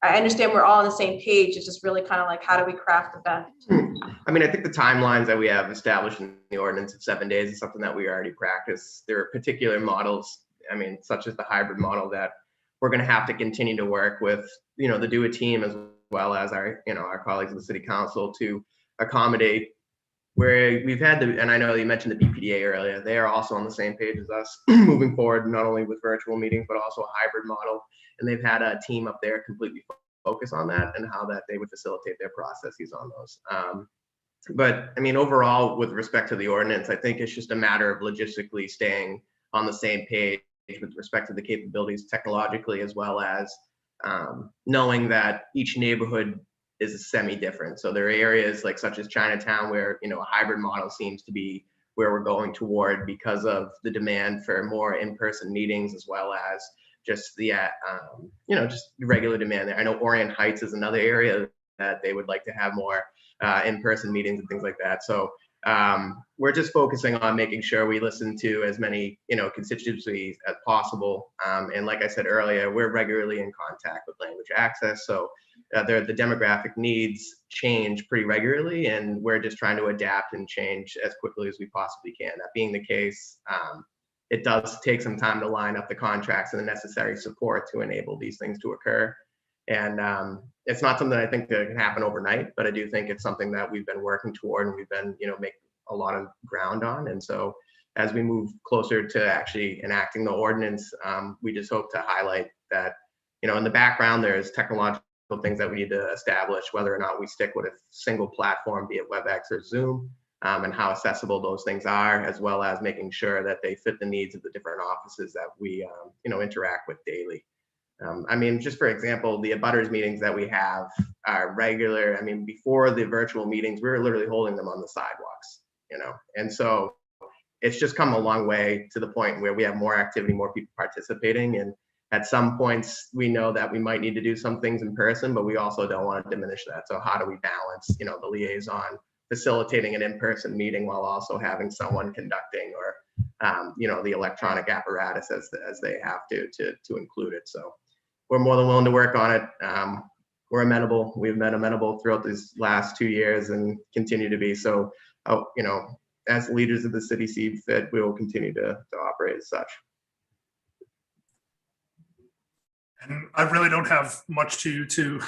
I understand we're all on the same page. It's just really kind of like, how do we craft the best? I mean, I think the timelines that we have established in the ordinance of 7 days is something that we already practice. There are particular models, I mean, such as the hybrid model, that we're going to have to continue to work with, the DUA team as well as our colleagues in the city council to accommodate where we've had and I know you mentioned the BPDA earlier, they are also on the same page as us moving forward, not only with virtual meetings, but also a hybrid model. And they've had a team up there completely focus on that and how that they would facilitate their processes on those. But I mean, overall, with respect to the ordinance, I think it's just a matter of logistically staying on the same page with respect to the capabilities technologically, as well as knowing that each neighborhood is semi-different. So there are areas such as Chinatown where a hybrid model seems to be where we're going toward because of the demand for more in-person meetings, as well as just the just regular demand there. I know Orient Heights is another area that they would like to have more in-person meetings and things like that. So we're just focusing on making sure we listen to as many constituencies as possible. And like I said earlier, we're regularly in contact with language access. So the demographic needs change pretty regularly, and we're just trying to adapt and change as quickly as we possibly can. That being the case, it does take some time to line up the contracts and the necessary support to enable these things to occur. And it's not something I think that can happen overnight, but I do think it's something that we've been working toward and we've been, making a lot of ground on. And so as we move closer to actually enacting the ordinance, we just hope to highlight that, in the background, there's technological things that we need to establish, whether or not we stick with a single platform, be it WebEx or Zoom, and how accessible those things are, as well as making sure that they fit the needs of the different offices that we, interact with daily. Just for example, the abutters meetings that we have are regular. Before the virtual meetings, we were literally holding them on the sidewalks, and so it's just come a long way to the point where we have more activity, more people participating. And at some points, we know that we might need to do some things in person, but we also don't want to diminish that. So how do we balance, the liaison, facilitating an in-person meeting while also having someone conducting or, the electronic apparatus as they have to include it. So we're more than willing to work on it. We're amenable. We've been amenable throughout these last 2 years and continue to be. So, as leaders of the city see fit, we will continue to operate as such. And I really don't have much to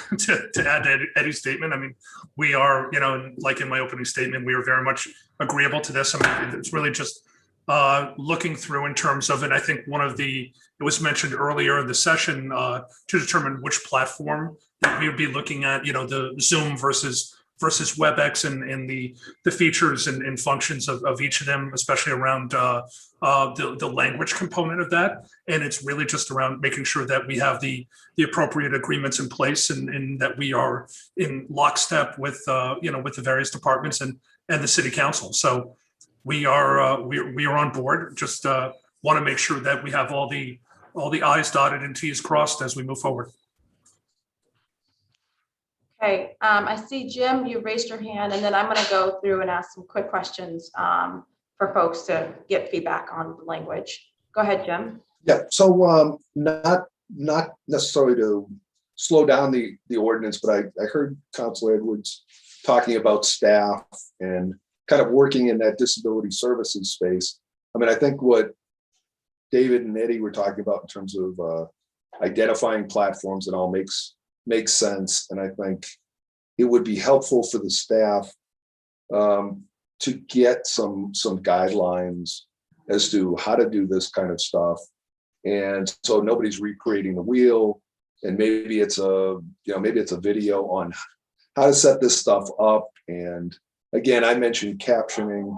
add to Eddie's statement. We are, like in my opening statement, we are very much agreeable to this. It's really just looking through in terms of, and I think it was mentioned earlier in the session, to determine which platform that we would be looking at, the Zoom versus WebEx and the features and functions of each of them, especially around the language component of that. And it's really just around making sure that we have the appropriate agreements in place and that we are in lockstep with with the various departments and the city council. So we are on board. Just want to make sure that we have all the I's dotted and T's crossed as we move forward. Okay, I see Jim, you raised your hand, and then I'm going to go through and ask some quick questions for folks to get feedback on the language. Go ahead, Jim. Yeah, so not necessarily to slow down the ordinance, but I heard Councilor Edwards talking about staff and kind of working in that disability services space. I think what David and Eddie were talking about in terms of identifying platforms and all makes sense. And I think it would be helpful for the staff to get some guidelines as to how to do this kind of stuff. And so nobody's recreating the wheel. And maybe it's a video on how to set this stuff up. And again, I mentioned captioning.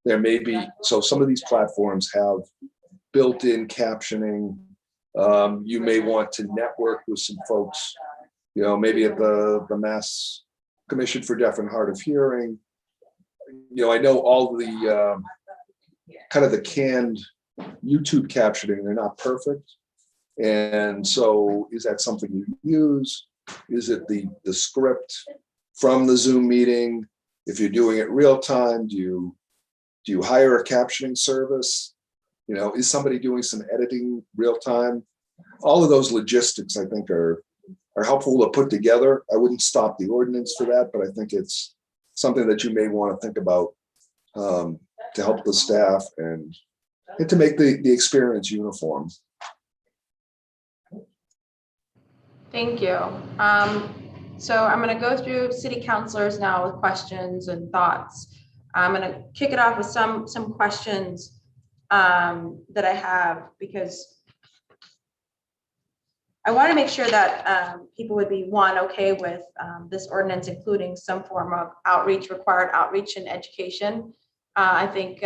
There may be, so some of these platforms have built-in captioning. You may want to network with some folks, maybe at the Mass Commission for Deaf and Hard of Hearing. I know all the kind of the canned YouTube captioning, they're not perfect. And so is that something you use? Is it the script from the Zoom meeting? If you're doing it real time, do you hire a captioning service? Is somebody doing some editing real time? All of those logistics, I think, are helpful to put together. I wouldn't stop the ordinance for that, but I think it's something that you may want to think about to help the staff and to make the experience uniform. Thank you. So I'm going to go through city councilors now with questions and thoughts. I'm going to kick it off with some questions that I have, because I want to make sure that people would be, one, okay with this ordinance including some form of required outreach and education. I think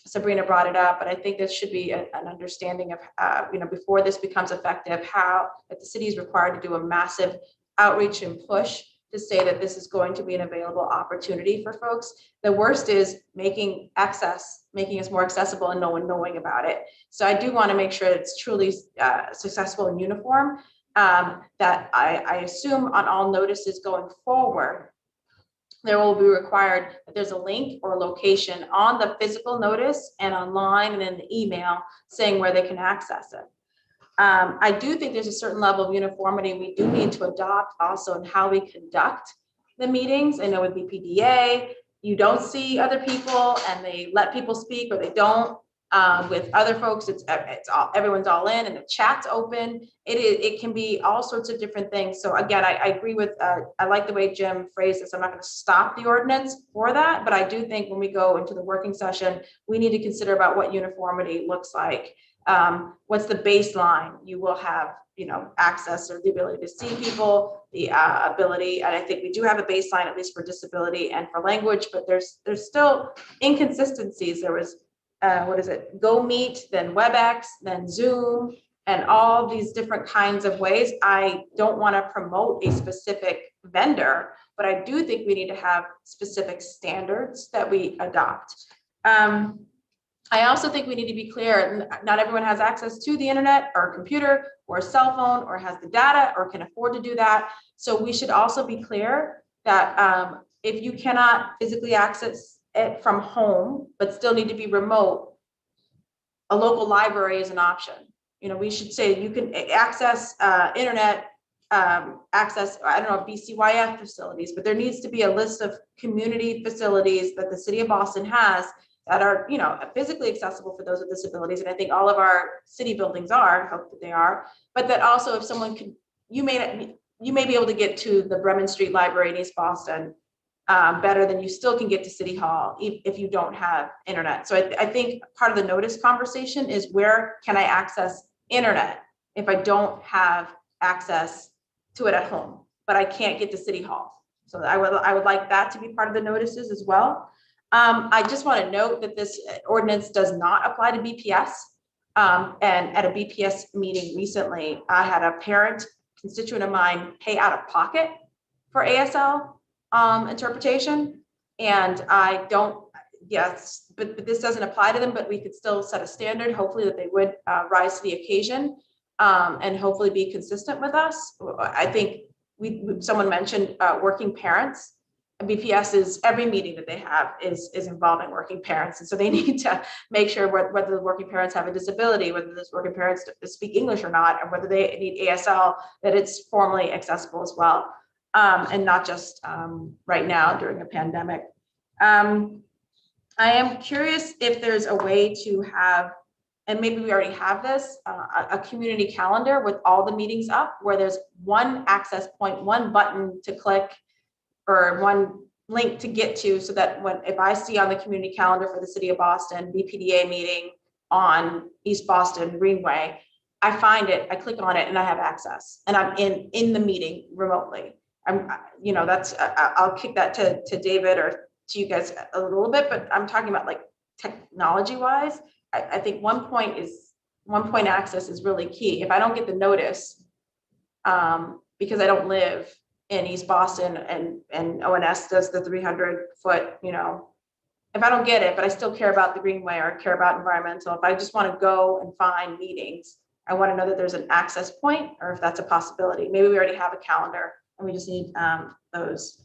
Sabrina brought it up, but I think there should be an understanding of, before this becomes effective, how if the city is required to do a massive outreach and push to say that this is going to be an available opportunity for folks. The worst is making us more accessible and no one knowing about it. So I do want to make sure it's truly successful and uniform, that I assume on all notices going forward, there will be required that there's a link or location on the physical notice and online and in the email saying where they can access it. I do think there's a certain level of uniformity we do need to adopt also in how we conduct the meetings. I know with BPDA, you don't see other people and they let people speak or they don't. With other folks, it's all, everyone's all in and the chat's open. It can be all sorts of different things. So again, I agree with, I like the way Jim phrased this. I'm not going to stop the ordinance for that, but I do think when we go into the working session, we need to consider about what uniformity looks like. What's the baseline? You will have, you know, access or the ability to see people, the ability, and I think we do have a baseline, at least for disability and for language, but there's still inconsistencies. There was what is it? Go Meet, then WebEx, then Zoom, and all these different kinds of ways. I don't want to promote a specific vendor, but I do think we need to have specific standards that we adopt. I also think we need to be clear, not everyone has access to the internet or a computer or a cell phone or has the data or can afford to do that. So we should also be clear that if you cannot physically access it from home, but still need to be remote, a local library is an option. You know, we should say you can access internet, access, I don't know, BCYF facilities, but there needs to be a list of community facilities that the city of Boston has that are, you know, physically accessible for those with disabilities. And I think all of our city buildings are, I hope that they are, but that also if someone could, you may be able to get to the Bremen Street Library in East Boston better than you still can get to City Hall if you don't have internet. So I think part of the notice conversation is where can I access internet if I don't have access to it at home, but I can't get to City Hall. So I would like that to be part of the notices as well. I just want to note that this ordinance does not apply to BPS. And at a BPS meeting recently, I had a parent constituent of mine pay out of pocket for ASL interpretation. And I don't, yes, but this doesn't apply to them, but we could still set a standard, hopefully that they would rise to the occasion and hopefully be consistent with us. I think someone mentioned working parents. BPS is every meeting that they have is involving working parents. And so they need to make sure whether the working parents have a disability, whether those working parents speak English or not, and whether they need ASL, that it's formally accessible as well. And not just right now during a pandemic. I am curious if there's a way to have, and maybe we already have this, a community calendar with all the meetings up where there's one access point, one button to click or one link to get to, so that if I see on the community calendar for the city of Boston, BPDA meeting on East Boston Greenway, I find it, I click on it and I have access and I'm in the meeting remotely. You know, that's, I'll kick that to David or to you guys a little bit, but I'm talking about like technology wise. I think one point access is really key. If I don't get the notice, because I don't live in East Boston and ONS does the 300-foot, you know, if I don't get it, but I still care about the Greenway or care about environmental, if I just want to go and find meetings, I want to know that there's an access point or if that's a possibility. Maybe we already have a calendar and we just need those.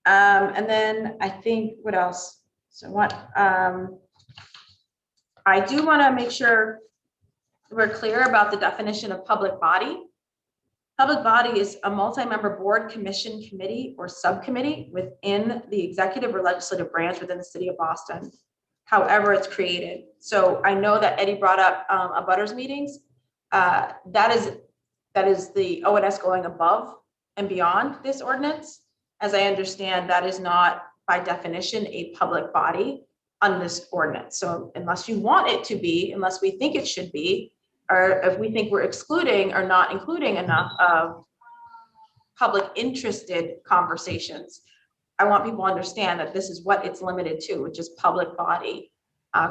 And then I think what else? So what I do want to make sure we're clear about the definition of public body. Public body is a multi-member board, commission, committee, or subcommittee within the executive or legislative branch within the city of Boston, however it's created. So I know that Eddie brought up abutters meetings. That is the ONS going above and beyond this ordinance. As I understand, that is not by definition a public body on this ordinance. So unless you want it to be, unless we think it should be, or if we think we're excluding or not including enough of public interested conversations, I want people to understand that this is what it's limited to, which is public body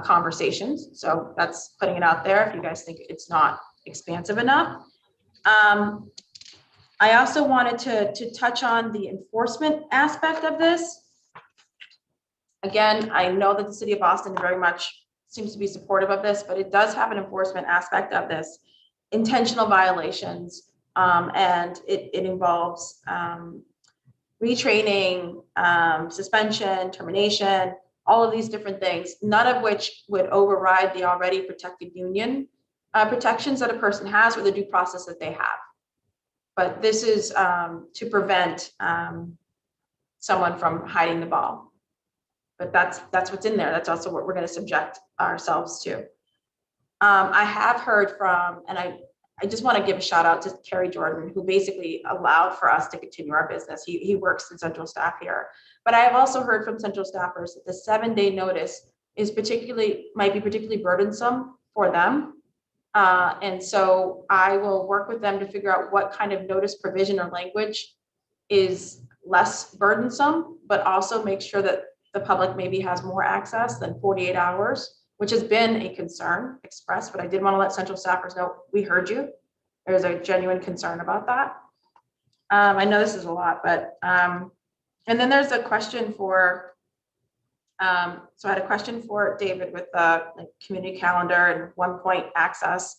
conversations. So that's putting it out there if you guys think it's not expansive enough. I also wanted to touch on the enforcement aspect of this. Again, I know that the city of Boston very much seems to be supportive of this, but it does have an enforcement aspect of this, intentional violations, and it involves retraining, suspension, termination, all of these different things, none of which would override the already protected union protections that a person has or the due process that they have. But this is to prevent someone from hiding the ball. But that's what's in there. That's also what we're going to subject ourselves to. I have heard from, and I just want to give a shout out to Kerry Jordan, who basically allowed for us to continue our business. He works in central staff here. But I have also heard from central staffers that the 7-day notice is might be particularly burdensome for them. And so I will work with them to figure out what kind of notice provision or language is less burdensome, but also make sure that the public maybe has more access than 48 hours, which has been a concern expressed, but I did want to let central staffers know we heard you. There's a genuine concern about that. I know this is a lot, but, and then there's a question for, so I had a question for David with the community calendar and 1-point access.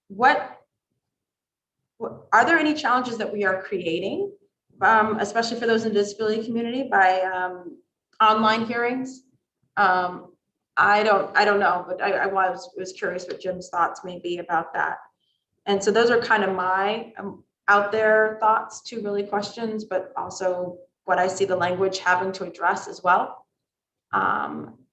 What are there any challenges that we are creating, especially for those in the disability community, by online hearings? I don't know, but I was curious what Jim's thoughts may be about that. And so those are kind of my out there thoughts, 2 really questions, but also what I see the language having to address as well.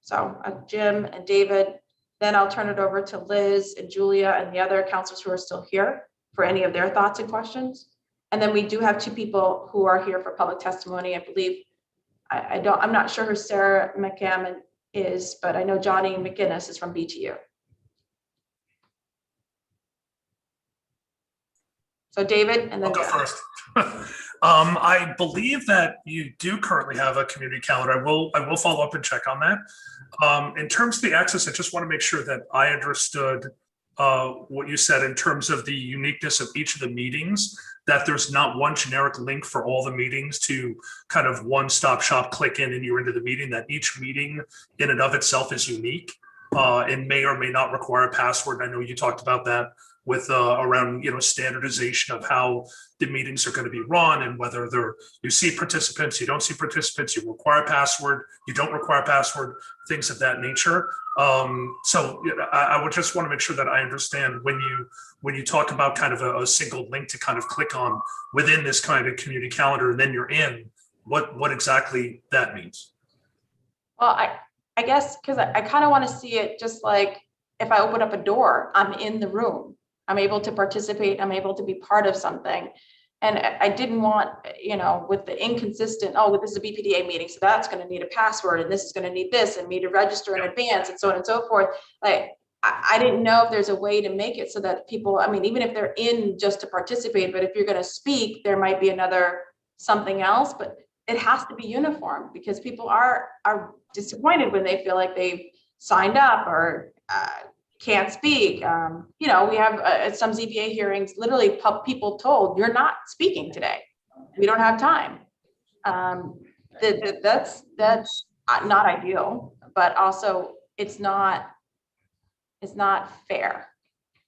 So Jim and David, then I'll turn it over to Liz and Julia and the other counselors who are still here for any of their thoughts and questions. And then we do have 2 people who are here for public testimony. I believe, I'm not sure who Sarah McCammon is, but I know Johnny McGinnis is from BTU. So David, and then I'll go first. I believe that you do currently have a community calendar. I will follow up and check on that. In terms of the access, I just want to make sure that I understood what you said in terms of the uniqueness of each of the meetings, that there's not one generic link for all the meetings to kind of one-stop shop, click in and you're into the meeting, that each meeting in and of itself is unique and may or may not require a password. I know you talked about that with around standardization of how the meetings are going to be run and whether you see participants, you don't see participants, you require a password, you don't require a password, things of that nature. So I would just want to make sure that I understand when you talk about kind of a single link to kind of click on within this kind of community calendar and then you're in, what exactly that means. Well, I guess because I kind of want to see it just like if I open up a door, I'm in the room. I'm able to participate. I'm able to be part of something. And I didn't want, with the inconsistent, oh, this is a BPDA meeting, so that's going to need a password and this is going to need this and me to register in advance and so on and so forth. Like, I didn't know if there's a way to make it so that people, even if they're in just to participate, but if you're going to speak, there might be another something else, but it has to be uniform because people are disappointed when they feel like they've signed up or can't speak. We have at some ZBA hearings, literally people told you're not speaking today. We don't have time. That's not ideal, but also it's not fair.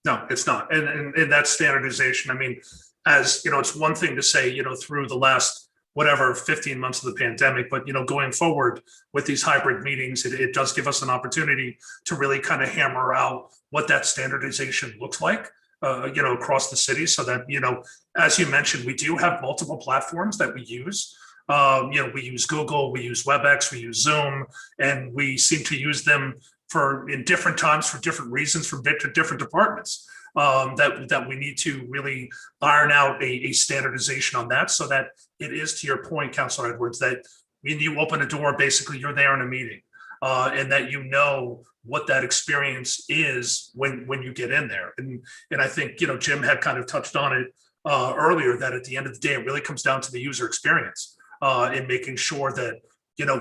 No, it's not. And that standardization, as it's one thing to say, through the last, 15 months of the pandemic, but, going forward with these hybrid meetings, it does give us an opportunity to really kind of hammer out what that standardization looks like, across the city so that, as you mentioned, we do have multiple platforms that we use. We use Google, we use WebEx, we use Zoom, and we seem to use them in different times for different reasons from different departments. That we need to really iron out a standardization on that so that it is, to your point, Councilor Edwards, that when you open a door, basically you're there in a meeting and that what that experience is when you get in there. And I think, Jim had kind of touched on it earlier, that at the end of the day, it really comes down to the user experience and making sure that,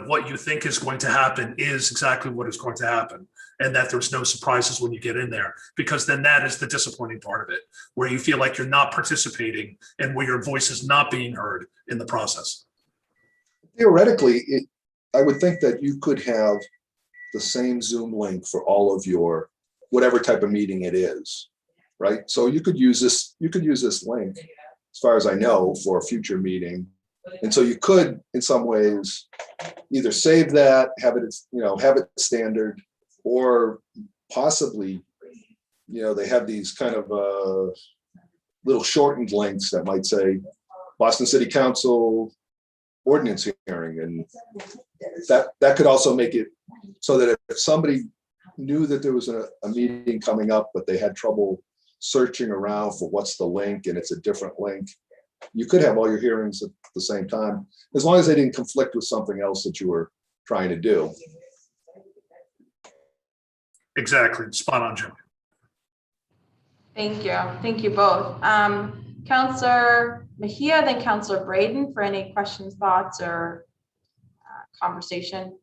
what you think is going to happen is exactly what is going to happen. And that there's no surprises when you get in there, because then that is the disappointing part of it, where you feel like you're not participating and where your voice is not being heard in the process. Theoretically, I would think that you could have the same Zoom link for all of your, whatever type of meeting it is, right? So you could use this link, as far as I know, for a future meeting. And so you could, in some ways, either save that, have it standard, or possibly, they have these kind of little shortened links that might say Boston City Council ordinance hearing. And that could also make it so that if somebody knew that there was a meeting coming up, but they had trouble searching around for what's the link and it's a different link, you could have all your hearings at the same time, as long as they didn't conflict with something else that you were trying to do. Exactly. Spot on, Jim. Thank you. Thank you both. Counselor Mejia, then Counselor Braden for any questions, thoughts, or conversation.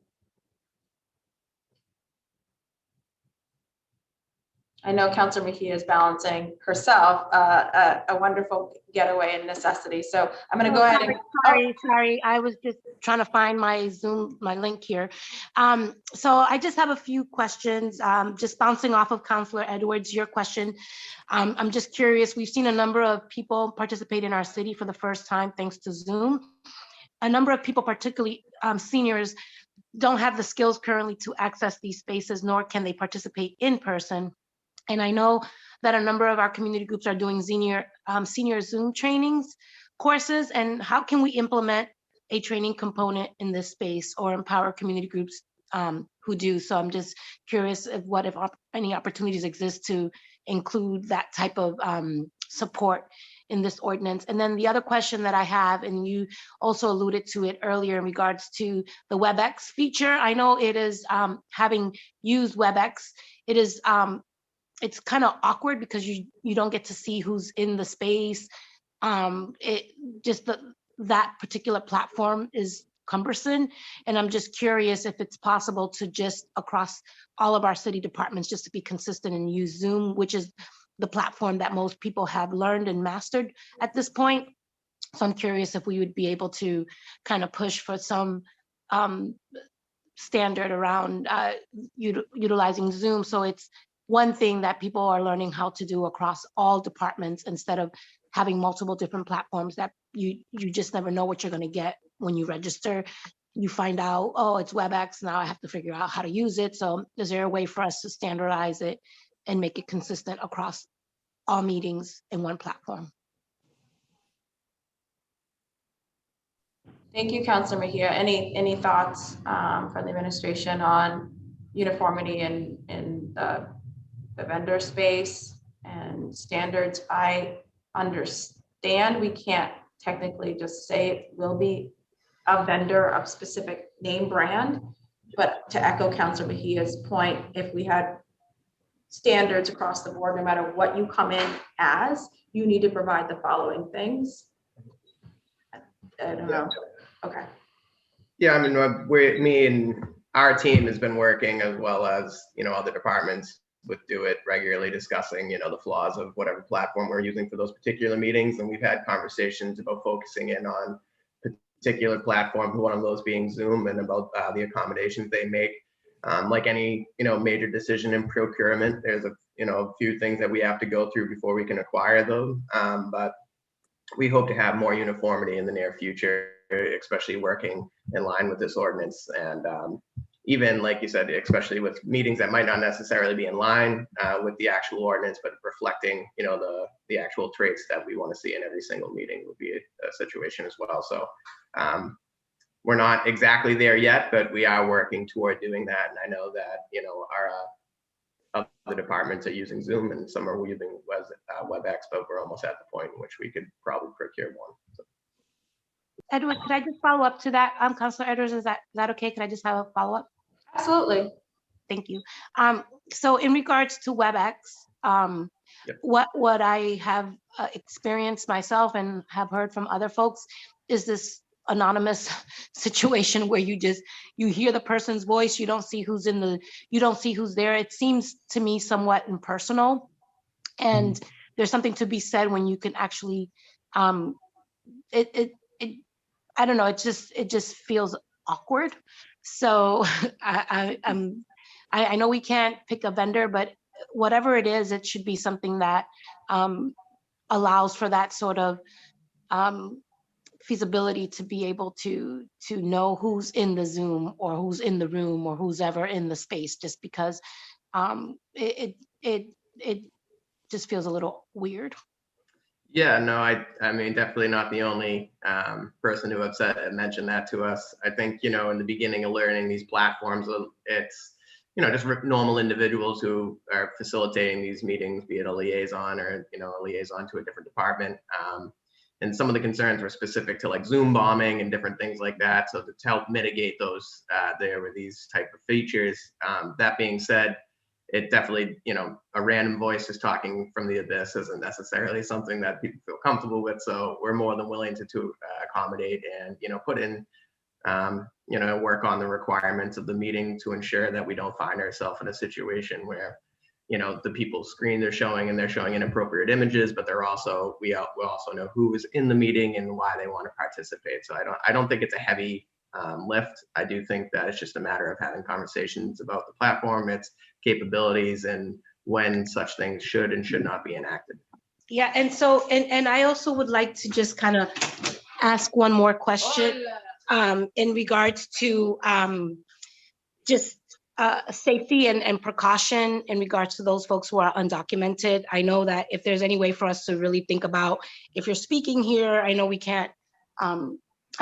I know Counselor Mejia is balancing herself a wonderful getaway and necessity. So I'm going to go ahead and. Sorry. I was just trying to find my Zoom, my link here. So I just have a few questions, just bouncing off of Counselor Edwards, your question. I'm just curious, we've seen a number of people participate in our city for the first time, thanks to Zoom. A number of people, particularly seniors, don't have the skills currently to access these spaces, nor can they participate in person. And I know that a number of our community groups are doing senior Zoom trainings courses. And how can we implement a training component in this space or empower community groups who do? So I'm just curious if any opportunities exist to include that type of support in this ordinance. And then the other question that I have, and you also alluded to it earlier in regards to the WebEx feature. I know it is, having used WebEx, it is, it's kind of awkward because you don't get to see who's in the space. That particular platform is cumbersome. And I'm just curious if it's possible to just across all of our city departments, just to be consistent and use Zoom, which is the platform that most people have learned and mastered at this point. So I'm curious if we would be able to kind of push for some standard around utilizing Zoom. So it's one thing that people are learning how to do across all departments instead of having multiple different platforms that you just never know what you're going to get when you register. You find out, oh, it's WebEx, now I have to figure out how to use it. So is there a way for us to standardize it and make it consistent across all meetings in one platform? Thank you, Councilor Mejia. Any thoughts from the administration on uniformity in the vendor space and standards? I understand we can't technically just say it will be a vendor of specific name brand, but to echo Councilor Mejia's point, if we had standards across the board, no matter what you come in as, you need to provide the following things. I don't know. Okay. Yeah, I mean, me and our team has been working, as well as, other departments with Do It, regularly discussing, the flaws of whatever platform we're using for those particular meetings. And we've had conversations about focusing in on particular platforms, one of those being Zoom, and about the accommodations they make. Like any, major decision in procurement, there's a few things that we have to go through before we can acquire them. But we hope to have more uniformity in the near future, especially working in line with this ordinance. And even like you said, especially with meetings that might not necessarily be in line with the actual ordinance, but reflecting, the actual traits that we want to see in every single meeting would be a situation as well. So we're not exactly there yet, but we are working toward doing that. And I know that, our other departments are using Zoom and some are using WebEx, but we're almost at the point in which we could probably procure one. So. Edward, could I just follow up to that? Councilor Edwards, is that okay? Could I just have a follow up? Absolutely. Thank you. So in regards to WebEx, Yep. what I have experienced myself and have heard from other folks is this anonymous situation where you hear the person's voice, you don't see who's there. It seems to me somewhat impersonal, and there's something to be said when you can actually I don't know, it just feels awkward. So I know we can't pick a vendor, but whatever it is, it should be something that allows for that sort of feasibility to be able to know who's in the Zoom or who's in the room or who's ever in the space, just because it just feels a little weird. Yeah, no, I mean, definitely not the only person who have mentioned that to us. I think, in the beginning of learning these platforms, it's just normal individuals who are facilitating these meetings, be it a liaison or, a liaison to a different department. And some of the concerns were specific to like Zoom bombing and different things like that. So to help mitigate those, there were these type of features. That being said, it definitely, a random voice just talking from the abyss isn't necessarily something that people feel comfortable with. So we're more than willing to accommodate and, put in, work on the requirements of the meeting to ensure that we don't find ourselves in a situation where, the people's screen they're showing inappropriate images, but we also know who is in the meeting and why they want to participate. So I don't think it's a heavy lift. I do think that it's just a matter of having conversations about the platform, its capabilities, and when such things should and should not be enacted. Yeah, and so, and I also would like to just kind of ask one more question in regards to just safety and precaution in regards to those folks who are undocumented. I know that if there's any way for us to really think about, if you're speaking here, I know we can't, I'm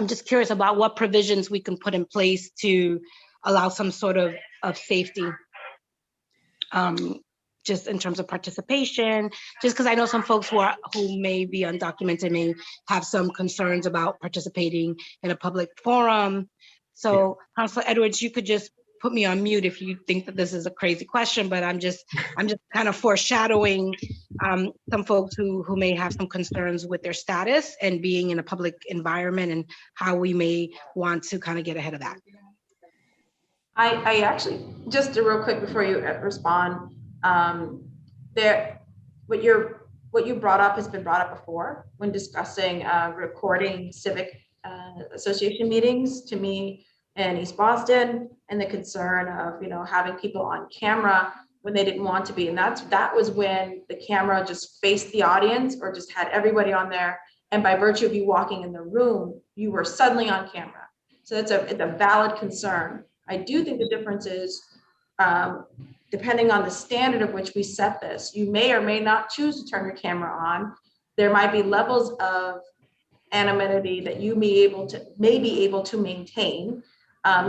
just curious about what provisions we can put in place to allow some sort of safety. Just in terms of participation, just because I know some folks who may be undocumented may have some concerns about participating in a public forum. So Councilor Edwards, you could just put me on mute if you think that this is a crazy question, but I'm just kind of foreshadowing some folks who may have some concerns with their status and being in a public environment and how we may want to kind of get ahead of that. I actually, just real quick before you respond, what you brought up has been brought up before when discussing recording civic association meetings to me in East Boston, and the concern of having people on camera when they didn't want to be, and that was when the camera just faced the audience or just had everybody on there, and by virtue of you walking in the room, you were suddenly on camera. So it's a valid concern. I do think the difference is, depending on the standard of which we set this, you may or may not choose to turn your camera on. There might be levels of anonymity that you may be able to maintain.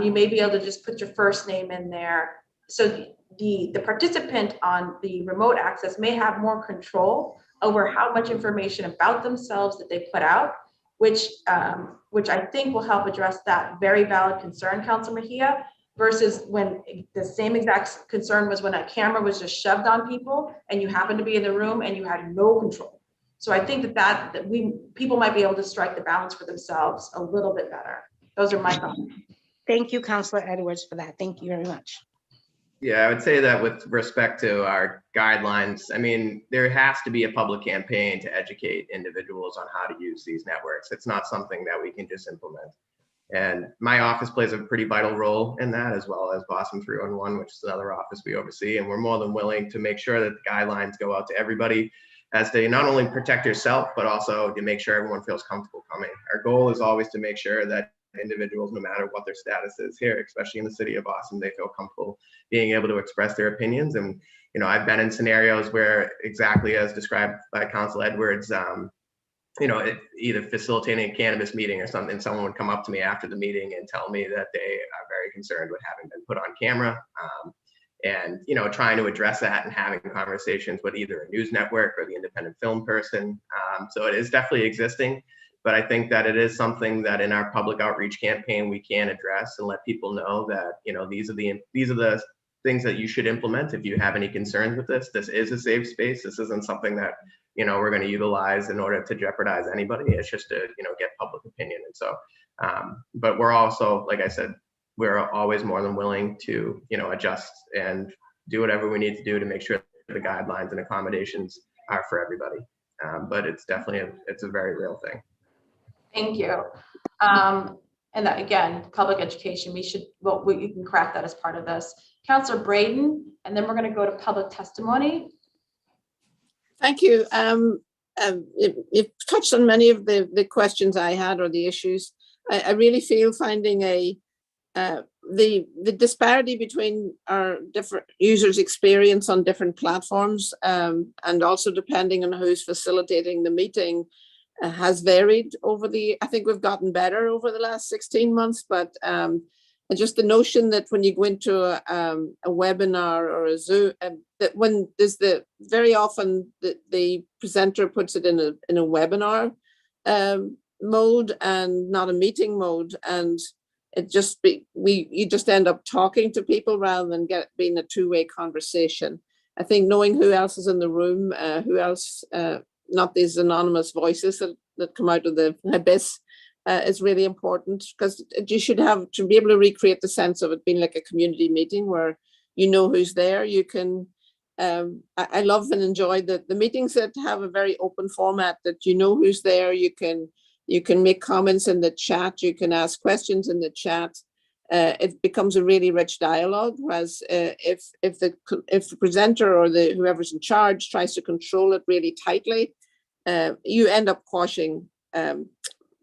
You may be able to just put your first name in there. So the participant on the remote access may have more control over how much information about themselves that they put out, which I think will help address that very valid concern, Councilor Mejia, versus when the same exact concern was when a camera was just shoved on people and you happened to be in the room and you had no control. So I think that people might be able to strike the balance for themselves a little bit better. Those are my comments. Thank you, Councilor Edwards, for that. Thank you very much. Yeah, I would say that with respect to our guidelines, I mean, there has to be a public campaign to educate individuals on how to use these networks. It's not something that we can just implement. And my office plays a pretty vital role in that, as well as Boston 311, which is another office we oversee. And we're more than willing to make sure that the guidelines go out to everybody as to not only protect yourself, but also to make sure everyone feels comfortable coming. Our goal is always to make sure that individuals, no matter what their status is here, especially in the city of Boston, they feel comfortable being able to express their opinions. And, I've been in scenarios where, exactly as described by Council Edwards, either facilitating a cannabis meeting or something, someone would come up to me after the meeting and tell me that they are very concerned with having been put on camera. And trying to address that and having conversations with either a news network or the independent film person. So it is definitely existing, but I think that it is something that in our public outreach campaign we can address and let people know that these are the things that you should implement if you have any concerns with this. This is a safe space. This isn't something that we're going to utilize in order to jeopardize anybody. It's just to get public opinion. And so, but we're also, like I said, we're always more than willing to, adjust and do whatever we need to do to make sure the guidelines and accommodations are for everybody. But it's definitely, it's a very real thing. Thank you. And that, again, public education, we can craft that as part of this. Councilor Braden, and then we're going to go to public testimony. Thank you. You've touched on many of the questions I had or the issues. I really feel finding the disparity between our different users' experience on different platforms, and also depending on who's facilitating the meeting, has varied over I think we've gotten better over the last 16 months, but And just the notion that when you go into a webinar or a Zoom, that when there's very often the presenter puts it in a webinar mode and not a meeting mode, and you just end up talking to people rather than being a two-way conversation. I think knowing who else is in the room, who else, not these anonymous voices that come out of the abyss, is really important, because you should be able to recreate the sense of it being like a community meeting where you know who's there. You can, I love and enjoy the meetings that have a very open format, that you know who's there. You can make comments in the chat. You can ask questions in the chat. It becomes a really rich dialogue. Whereas if the presenter or whoever's in charge tries to control it really tightly, you end up quashing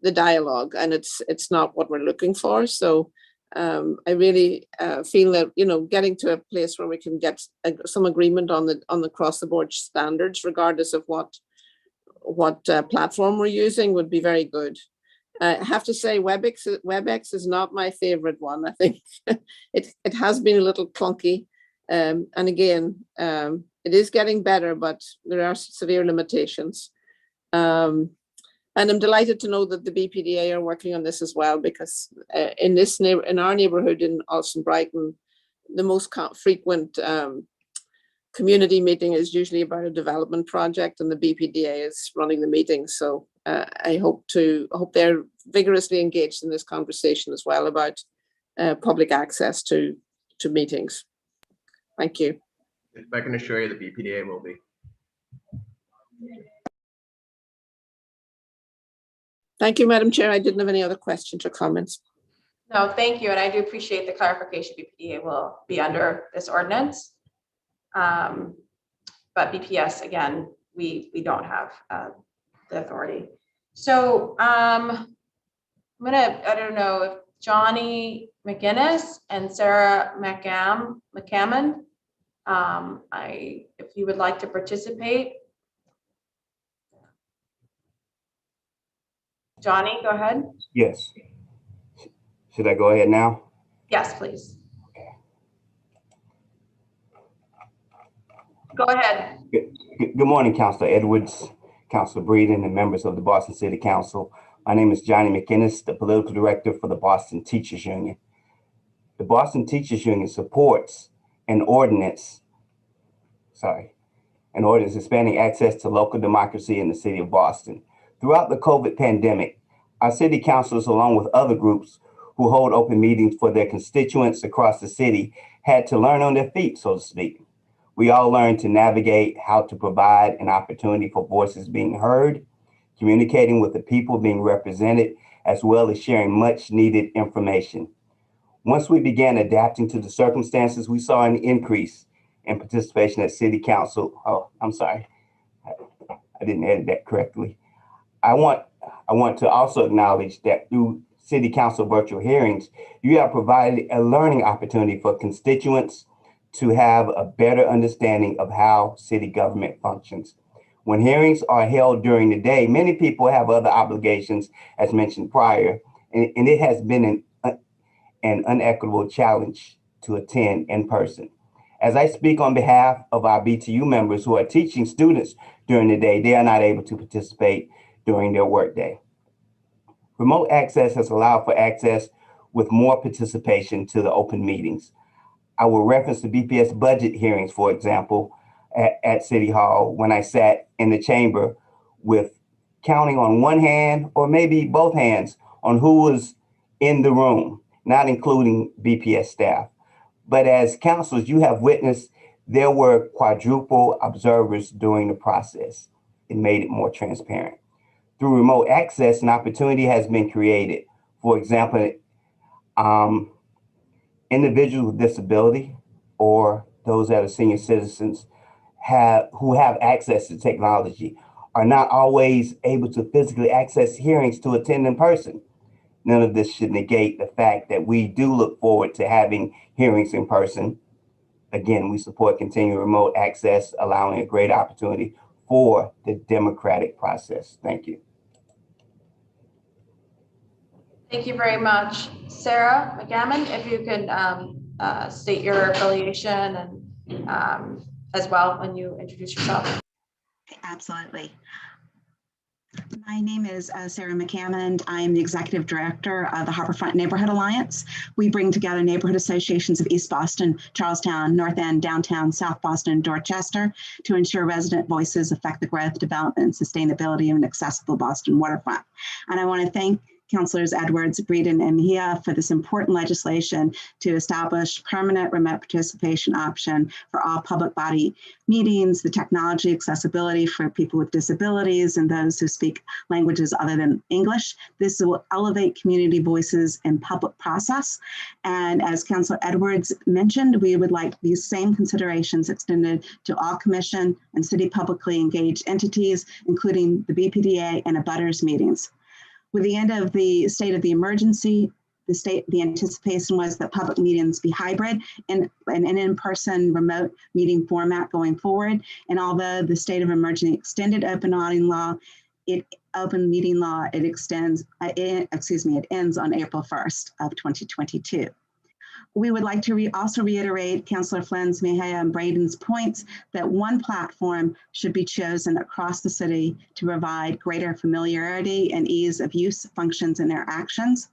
the dialogue, and it's not what we're looking for. So I really feel that, getting to a place where we can get some agreement on the across the board standards, regardless of what platform we're using, would be very good. I have to say WebEx is not my favorite one. I think it has been a little clunky. And again, it is getting better, but there are severe limitations. And I'm delighted to know that the BPDA are working on this as well, because in our neighborhood in Alston Brighton, the most frequent community meeting is usually about a development project, and the BPDA is running the meeting. So I hope they're vigorously engaged in this conversation as well about public access to meetings. Thank you. I can assure you the BPDA will be. Thank you, Madam Chair. I didn't have any other questions or comments. No, thank you. And I do appreciate the clarification. BPDA will be under this ordinance. But BPS, again, we don't have the authority. So I don't know if Johnny McGinnis and Sarah McCammon, if you would like to participate. Johnny, go ahead. Yes. Should I go ahead now? Yes, please. Go ahead. Good morning, Councilor Edwards, Councilor Breeden, and members of the Boston City Council. My name is Johnny McInnes, the political director for the Boston Teachers Union. The Boston Teachers Union supports an ordinance expanding access to local democracy in the city of Boston. Throughout the COVID pandemic, our city councilors, along with other groups who hold open meetings for their constituents across the city, had to learn on their feet, so to speak. We all learned to navigate how to provide an opportunity for voices being heard, communicating with the people being represented, as well as sharing much needed information. Once we began adapting to the circumstances, we saw an increase in participation at city council. Oh, I'm sorry. I didn't edit that correctly. I want to also acknowledge that through City Council virtual hearings, you have provided a learning opportunity for constituents to have a better understanding of how city government functions. When hearings are held during the day, many people have other obligations, as mentioned prior, and it has been an unequitable challenge to attend in person. As I speak on behalf of our BTU members who are teaching students during the day, they are not able to participate during their workday. Remote access has allowed for access with more participation to the open meetings. I will reference the BPS budget hearings, for example, at City Hall, when I sat in the chamber with counting on one hand or maybe both hands on who was in the room, not including BPS staff. But as councilors, you have witnessed there were quadruple observers during the process. It made it more transparent. Through remote access, an opportunity has been created. For example, individuals with disability or those that are senior citizens who have access to technology are not always able to physically access hearings to attend in person. None of this should negate the fact that we do look forward to having hearings in person. Again, we support continued remote access, allowing a great opportunity for the democratic process. Thank you. Thank you very much. Sarah McGammon, if you could state your affiliation and as well when you introduce yourself. Absolutely. My name is Sarah McCammond. I'm the Executive Director of the Harborfront Neighborhood Alliance. We bring together neighborhood associations of East Boston, Charlestown, North End, Downtown, South Boston, and Dorchester to ensure resident voices affect the growth, development, and sustainability of an accessible Boston waterfront. And I want to thank Councilors Edwards, Breeden, and Mejia for this important legislation to establish permanent remote participation option for all public body meetings, the technology accessibility for people with disabilities and those who speak languages other than English. This will elevate community voices in public process. And as Councilor Edwards mentioned, we would like these same considerations extended to all commission and city publicly engaged entities, including the BPDA and abutters meetings. With the end of the state of the emergency, the anticipation was that public meetings be hybrid and an in-person remote meeting format going forward. And although the state of emergency extended open meeting law, it ends on April 1st of 2022. We would like to also reiterate Councilor Flynn's, Mejia, and Braden's points that one platform should be chosen across the city to provide greater familiarity and ease of use, functions, and interactions.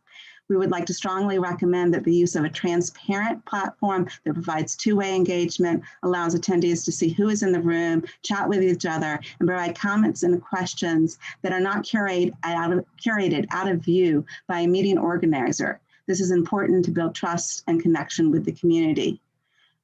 We would like to strongly recommend that the use of a transparent platform that provides two-way engagement, allows attendees to see who is in the room, chat with each other, and provide comments and questions that are not curated out of view by a meeting organizer. This is important to build trust and connection with the community.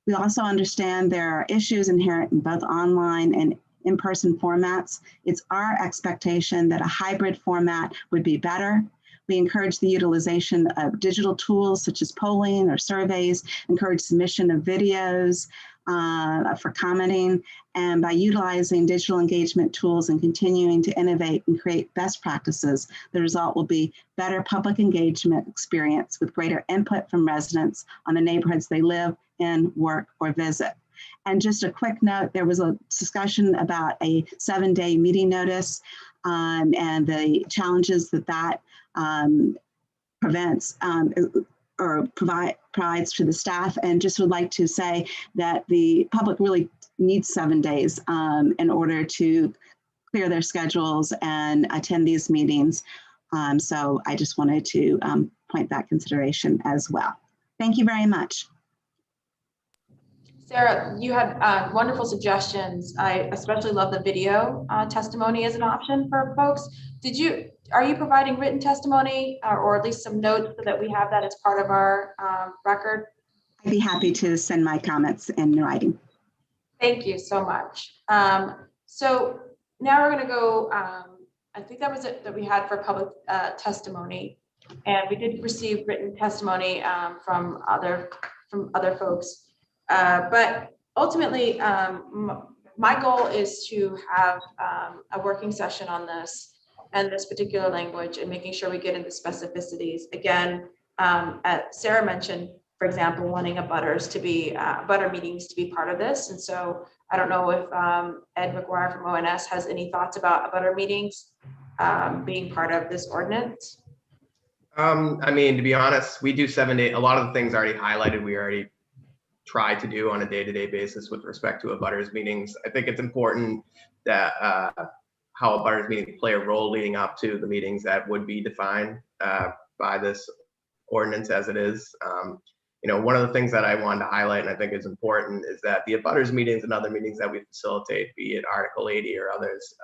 We also understand there are issues inherent in both online and in-person formats. It's our expectation that a hybrid format would be better. We encourage the utilization of digital tools such as polling or surveys, encourage submission of videos for commenting, and by utilizing digital engagement tools and continuing to innovate and create best practices, the result will be better public engagement experience with greater input from residents on the neighborhoods they live in, work, or visit. And just a quick note, there was a discussion about a 7-day meeting notice and the challenges that prevents or provides to the staff, and just would like to say that the public really needs 7 days in order to clear their schedules and attend these meetings. So I just wanted to point that consideration as well. Thank you very much. Sarah, you had wonderful suggestions. I especially love the video testimony as an option for folks. Are you providing written testimony or at least some notes so that we have that as part of our record? I'd be happy to send my comments in writing. Thank you so much. So now we're going to go, I think that was it that we had for public testimony. And we did receive written testimony from other folks. But ultimately, my goal is to have a working session on this and this particular language and making sure we get into specificities. Again, Sarah mentioned, for example, wanting butter meetings to be part of this. And so I don't know if Ed McGuire from ONS has any thoughts about butter meetings being part of this ordinance. I mean, to be honest, we do 7 days. A lot of the things already highlighted, we already try to do on a day-to-day basis with respect to abutters meetings. I think it's important that how abutters meetings play a role leading up to the meetings that would be defined by this ordinance as it is. One of the things that I wanted to highlight and I think is important is that the abutters meetings and other meetings that we facilitate, be it Article 80 or others,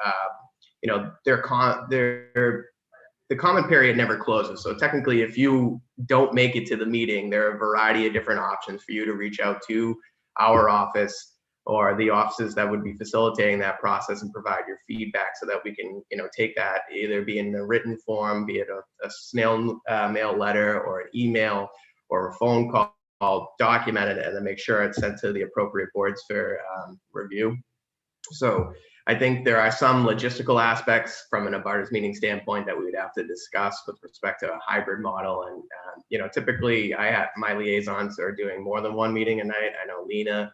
the comment period never closes. So technically, if you don't make it to the meeting, there are a variety of different options for you to reach out to our office or the offices that would be facilitating that process and provide your feedback so that we can, take that either be in a written form, be it a snail mail letter or an email or a phone call, document it and then make sure it's sent to the appropriate boards for review. So I think there are some logistical aspects from an abutters meeting standpoint that we would have to discuss with respect to a hybrid model. And, typically I have my liaisons are doing more than one meeting a night. I know Lena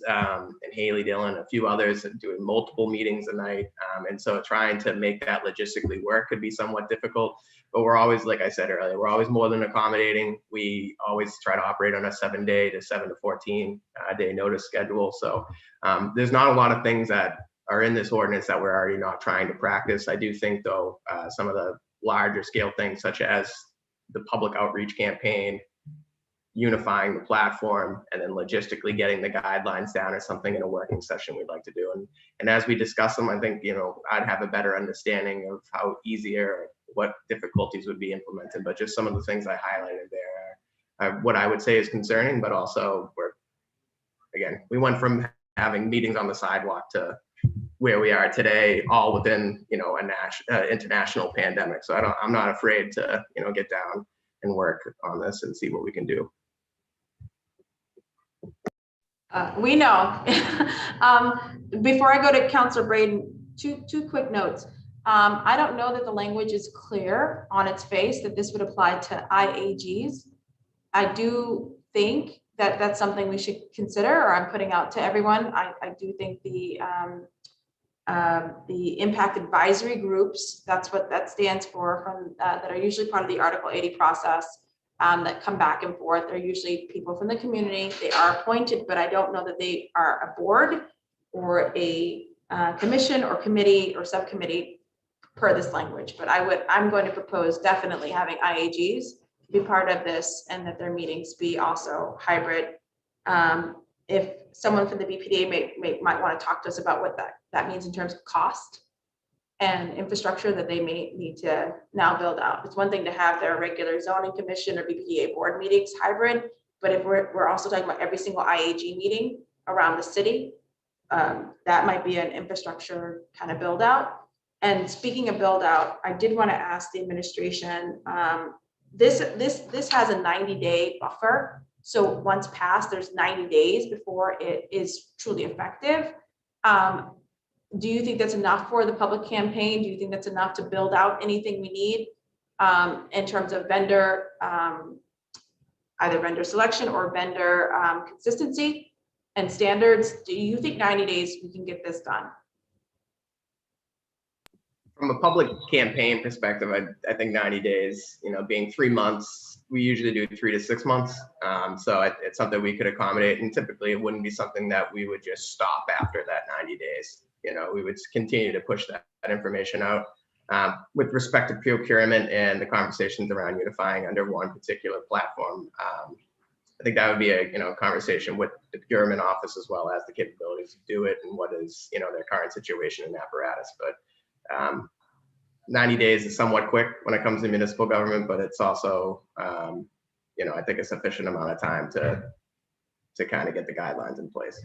and Haley Dillon, a few others doing multiple meetings a night. And so trying to make that logistically work could be somewhat difficult, but we're always, like I said earlier, we're always more than accommodating. We always try to operate on a 7-day to 7 to 14 day notice schedule. So there's not a lot of things that are in this ordinance that we're already not trying to practice. I do think though, some of the larger scale things such as the public outreach campaign, unifying the platform, and then logistically getting the guidelines down is something in a working session we'd like to do. And as we discuss them, I think, I'd have a better understanding of how easier, what difficulties would be implemented, but just some of the things I highlighted there are what I would say is concerning, but also we went from having meetings on the sidewalk to where we are today, all within, a international pandemic. So I'm not afraid to, get down and work on this and see what we can do. We know. Before I go to Councilor Braden, two quick notes. I don't know that the language is clear on its face that this would apply to IAGs. I do think that that's something we should consider, or I'm putting out to everyone. I do think the impact advisory groups, that's what that stands for, from that are usually part of the Article 80 process, that come back and forth. They're usually people from the community. They are appointed, but I don't know that they are a board or a commission or committee or subcommittee per this language. But I'm going to propose definitely having IAGs be part of this, and that their meetings be also hybrid. If someone from the BPDA might want to talk to us about what that means in terms of cost and infrastructure that they may need to now build out. It's one thing to have their regular zoning commission or BPDA board meetings hybrid, but if we're also talking about every single IAG meeting around the city, that might be an infrastructure kind of build out. And speaking of build out, I did want to ask the administration, this has a 90-day buffer. So once passed, there's 90 days before it is truly effective. Do you think that's enough for the public campaign? Do you think that's enough to build out anything we need in terms of vendor, either vendor selection or vendor consistency and standards? Do you think 90 days we can get this done? From a public campaign perspective, I think 90 days, being 3 months, we usually do 3 to 6 months. So it's something we could accommodate, and typically it wouldn't be something that we would just stop after that 90 days. We would continue to push that information out. With respect to procurement and the conversations around unifying under one particular platform, I think that would be a conversation with the procurement office, as well as the capabilities to do it and what is their current situation and apparatus. But 90 days is somewhat quick when it comes to municipal government, but it's also I think a sufficient amount of time to kind of get the guidelines in place.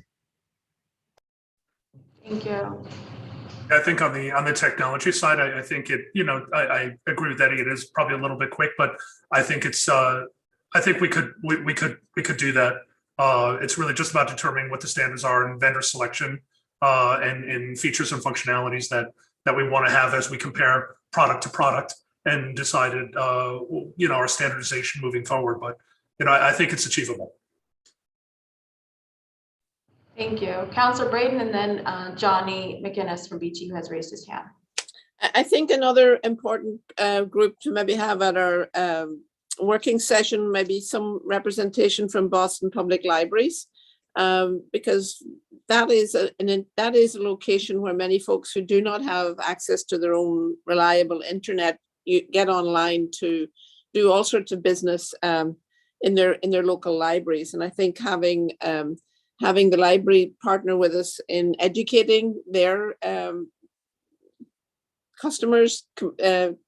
Thank you. I think on the technology side, I think it, I agree with Eddie. It is probably a little bit quick, but I think it's, I think we could do that. It's really just about determining what the standards are in vendor selection and features and functionalities that we want to have as we compare product to product, and decided, our standardization moving forward. But, I think it's achievable. Thank you. Councilor Braden, and then Johnny McGinnis from BT, who has raised his hand. I think another important group to maybe have at our working session, maybe some representation from Boston Public Libraries, because that is a location where many folks who do not have access to their own reliable internet, you get online to do all sorts of business in their local libraries. And I think having the library partner with us in educating their customers,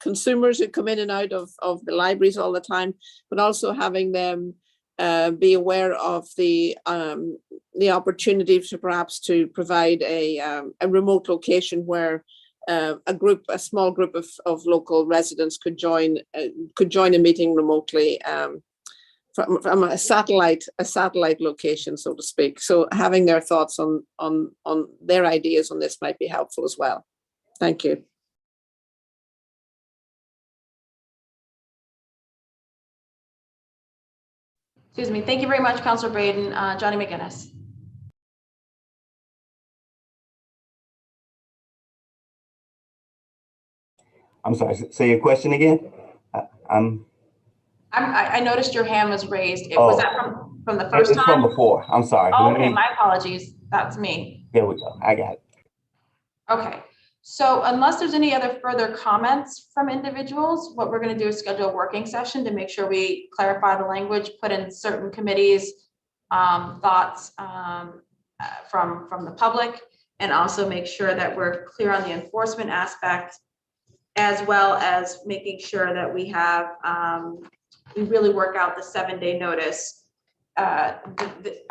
consumers who come in and out of the libraries all the time, but also having them be aware of the opportunity to perhaps to provide a remote location where a small group of local residents could join a meeting remotely from a satellite location, so to speak. So having their thoughts on their ideas on this might be helpful as well. Thank you. Excuse me. Thank you very much, Councilor Braden. Johnny McGinnis. I'm sorry, say your question again? I noticed your hand was raised. Oh. Was that from the first It's from time? before. I'm sorry. Oh, Let okay, me- my apologies. That's me. There we go. I got it. Okay, so unless there's any other further comments from individuals, what we're going to do is schedule a working session to make sure we clarify the language, put in certain committees' thoughts from the public, and also make sure that we're clear on the enforcement aspect, as well as making sure that we have we really work out the 7-day notice. I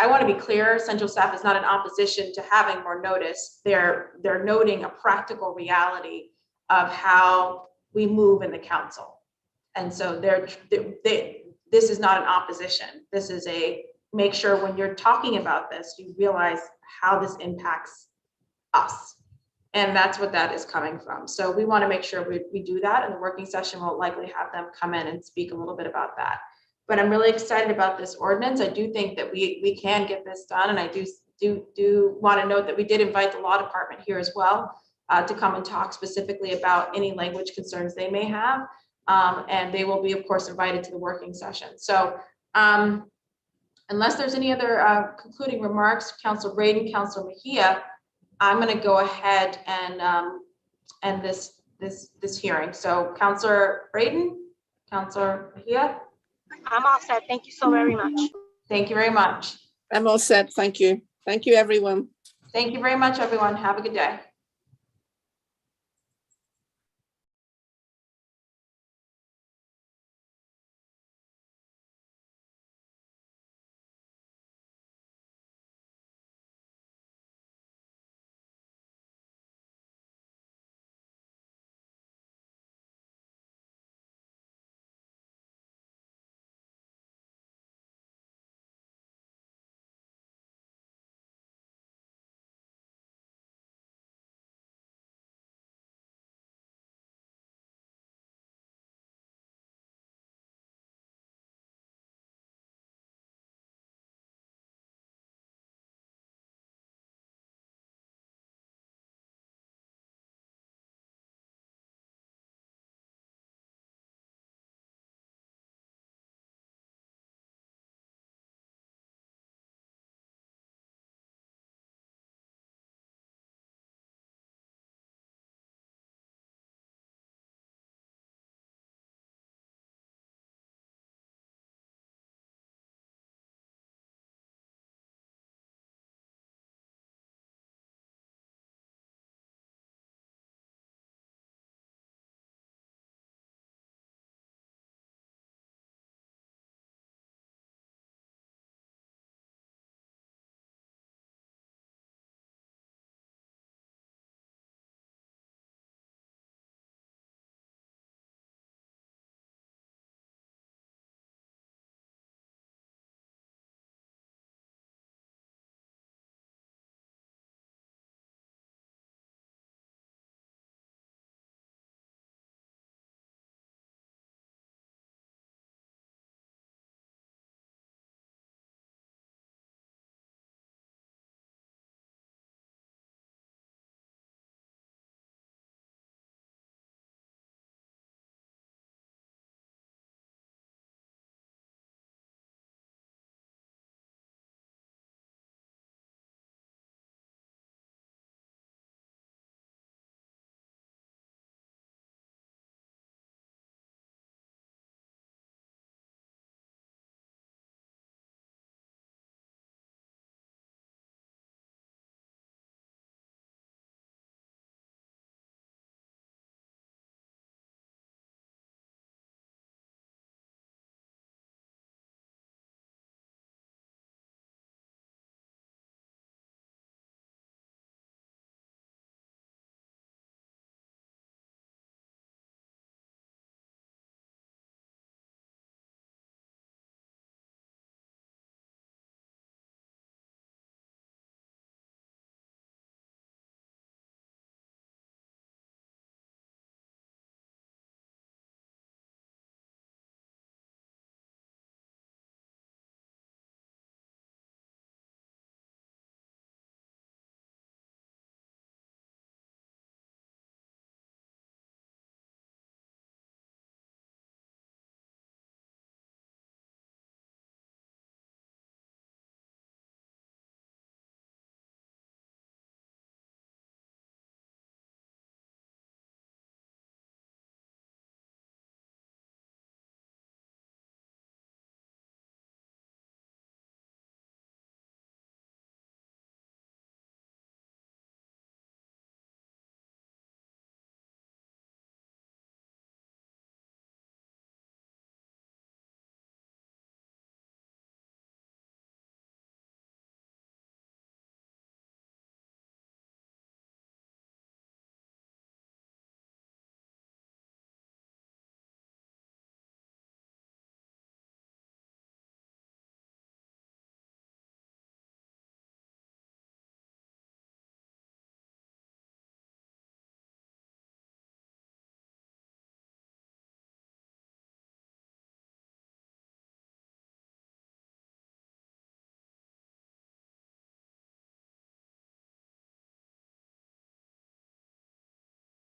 want to be clear, central staff is not in opposition to having more notice. They're noting a practical reality of how we move in the council. And so this is not an opposition. This is a make sure when you're talking about this, you realize how this impacts us. And that's what that is coming from. So we want to make sure we do that, and the working session will likely have them come in and speak a little bit about that. But I'm really excited about this ordinance. I do think that we can get this done, and I do want to note that we did invite the law department here as well to come and talk specifically about any language concerns they may have, and they will be, of course, invited to the working session. So unless there's any other concluding remarks, Councilor Braden, Councilor Mejia, I'm going to go ahead and end this hearing. So Councilor Braden, Councilor Mejia. I'm all set. Thank you so very much. Thank you very much. I'm all set. Thank you. Thank you, everyone. Thank you very much, everyone. Have a good day.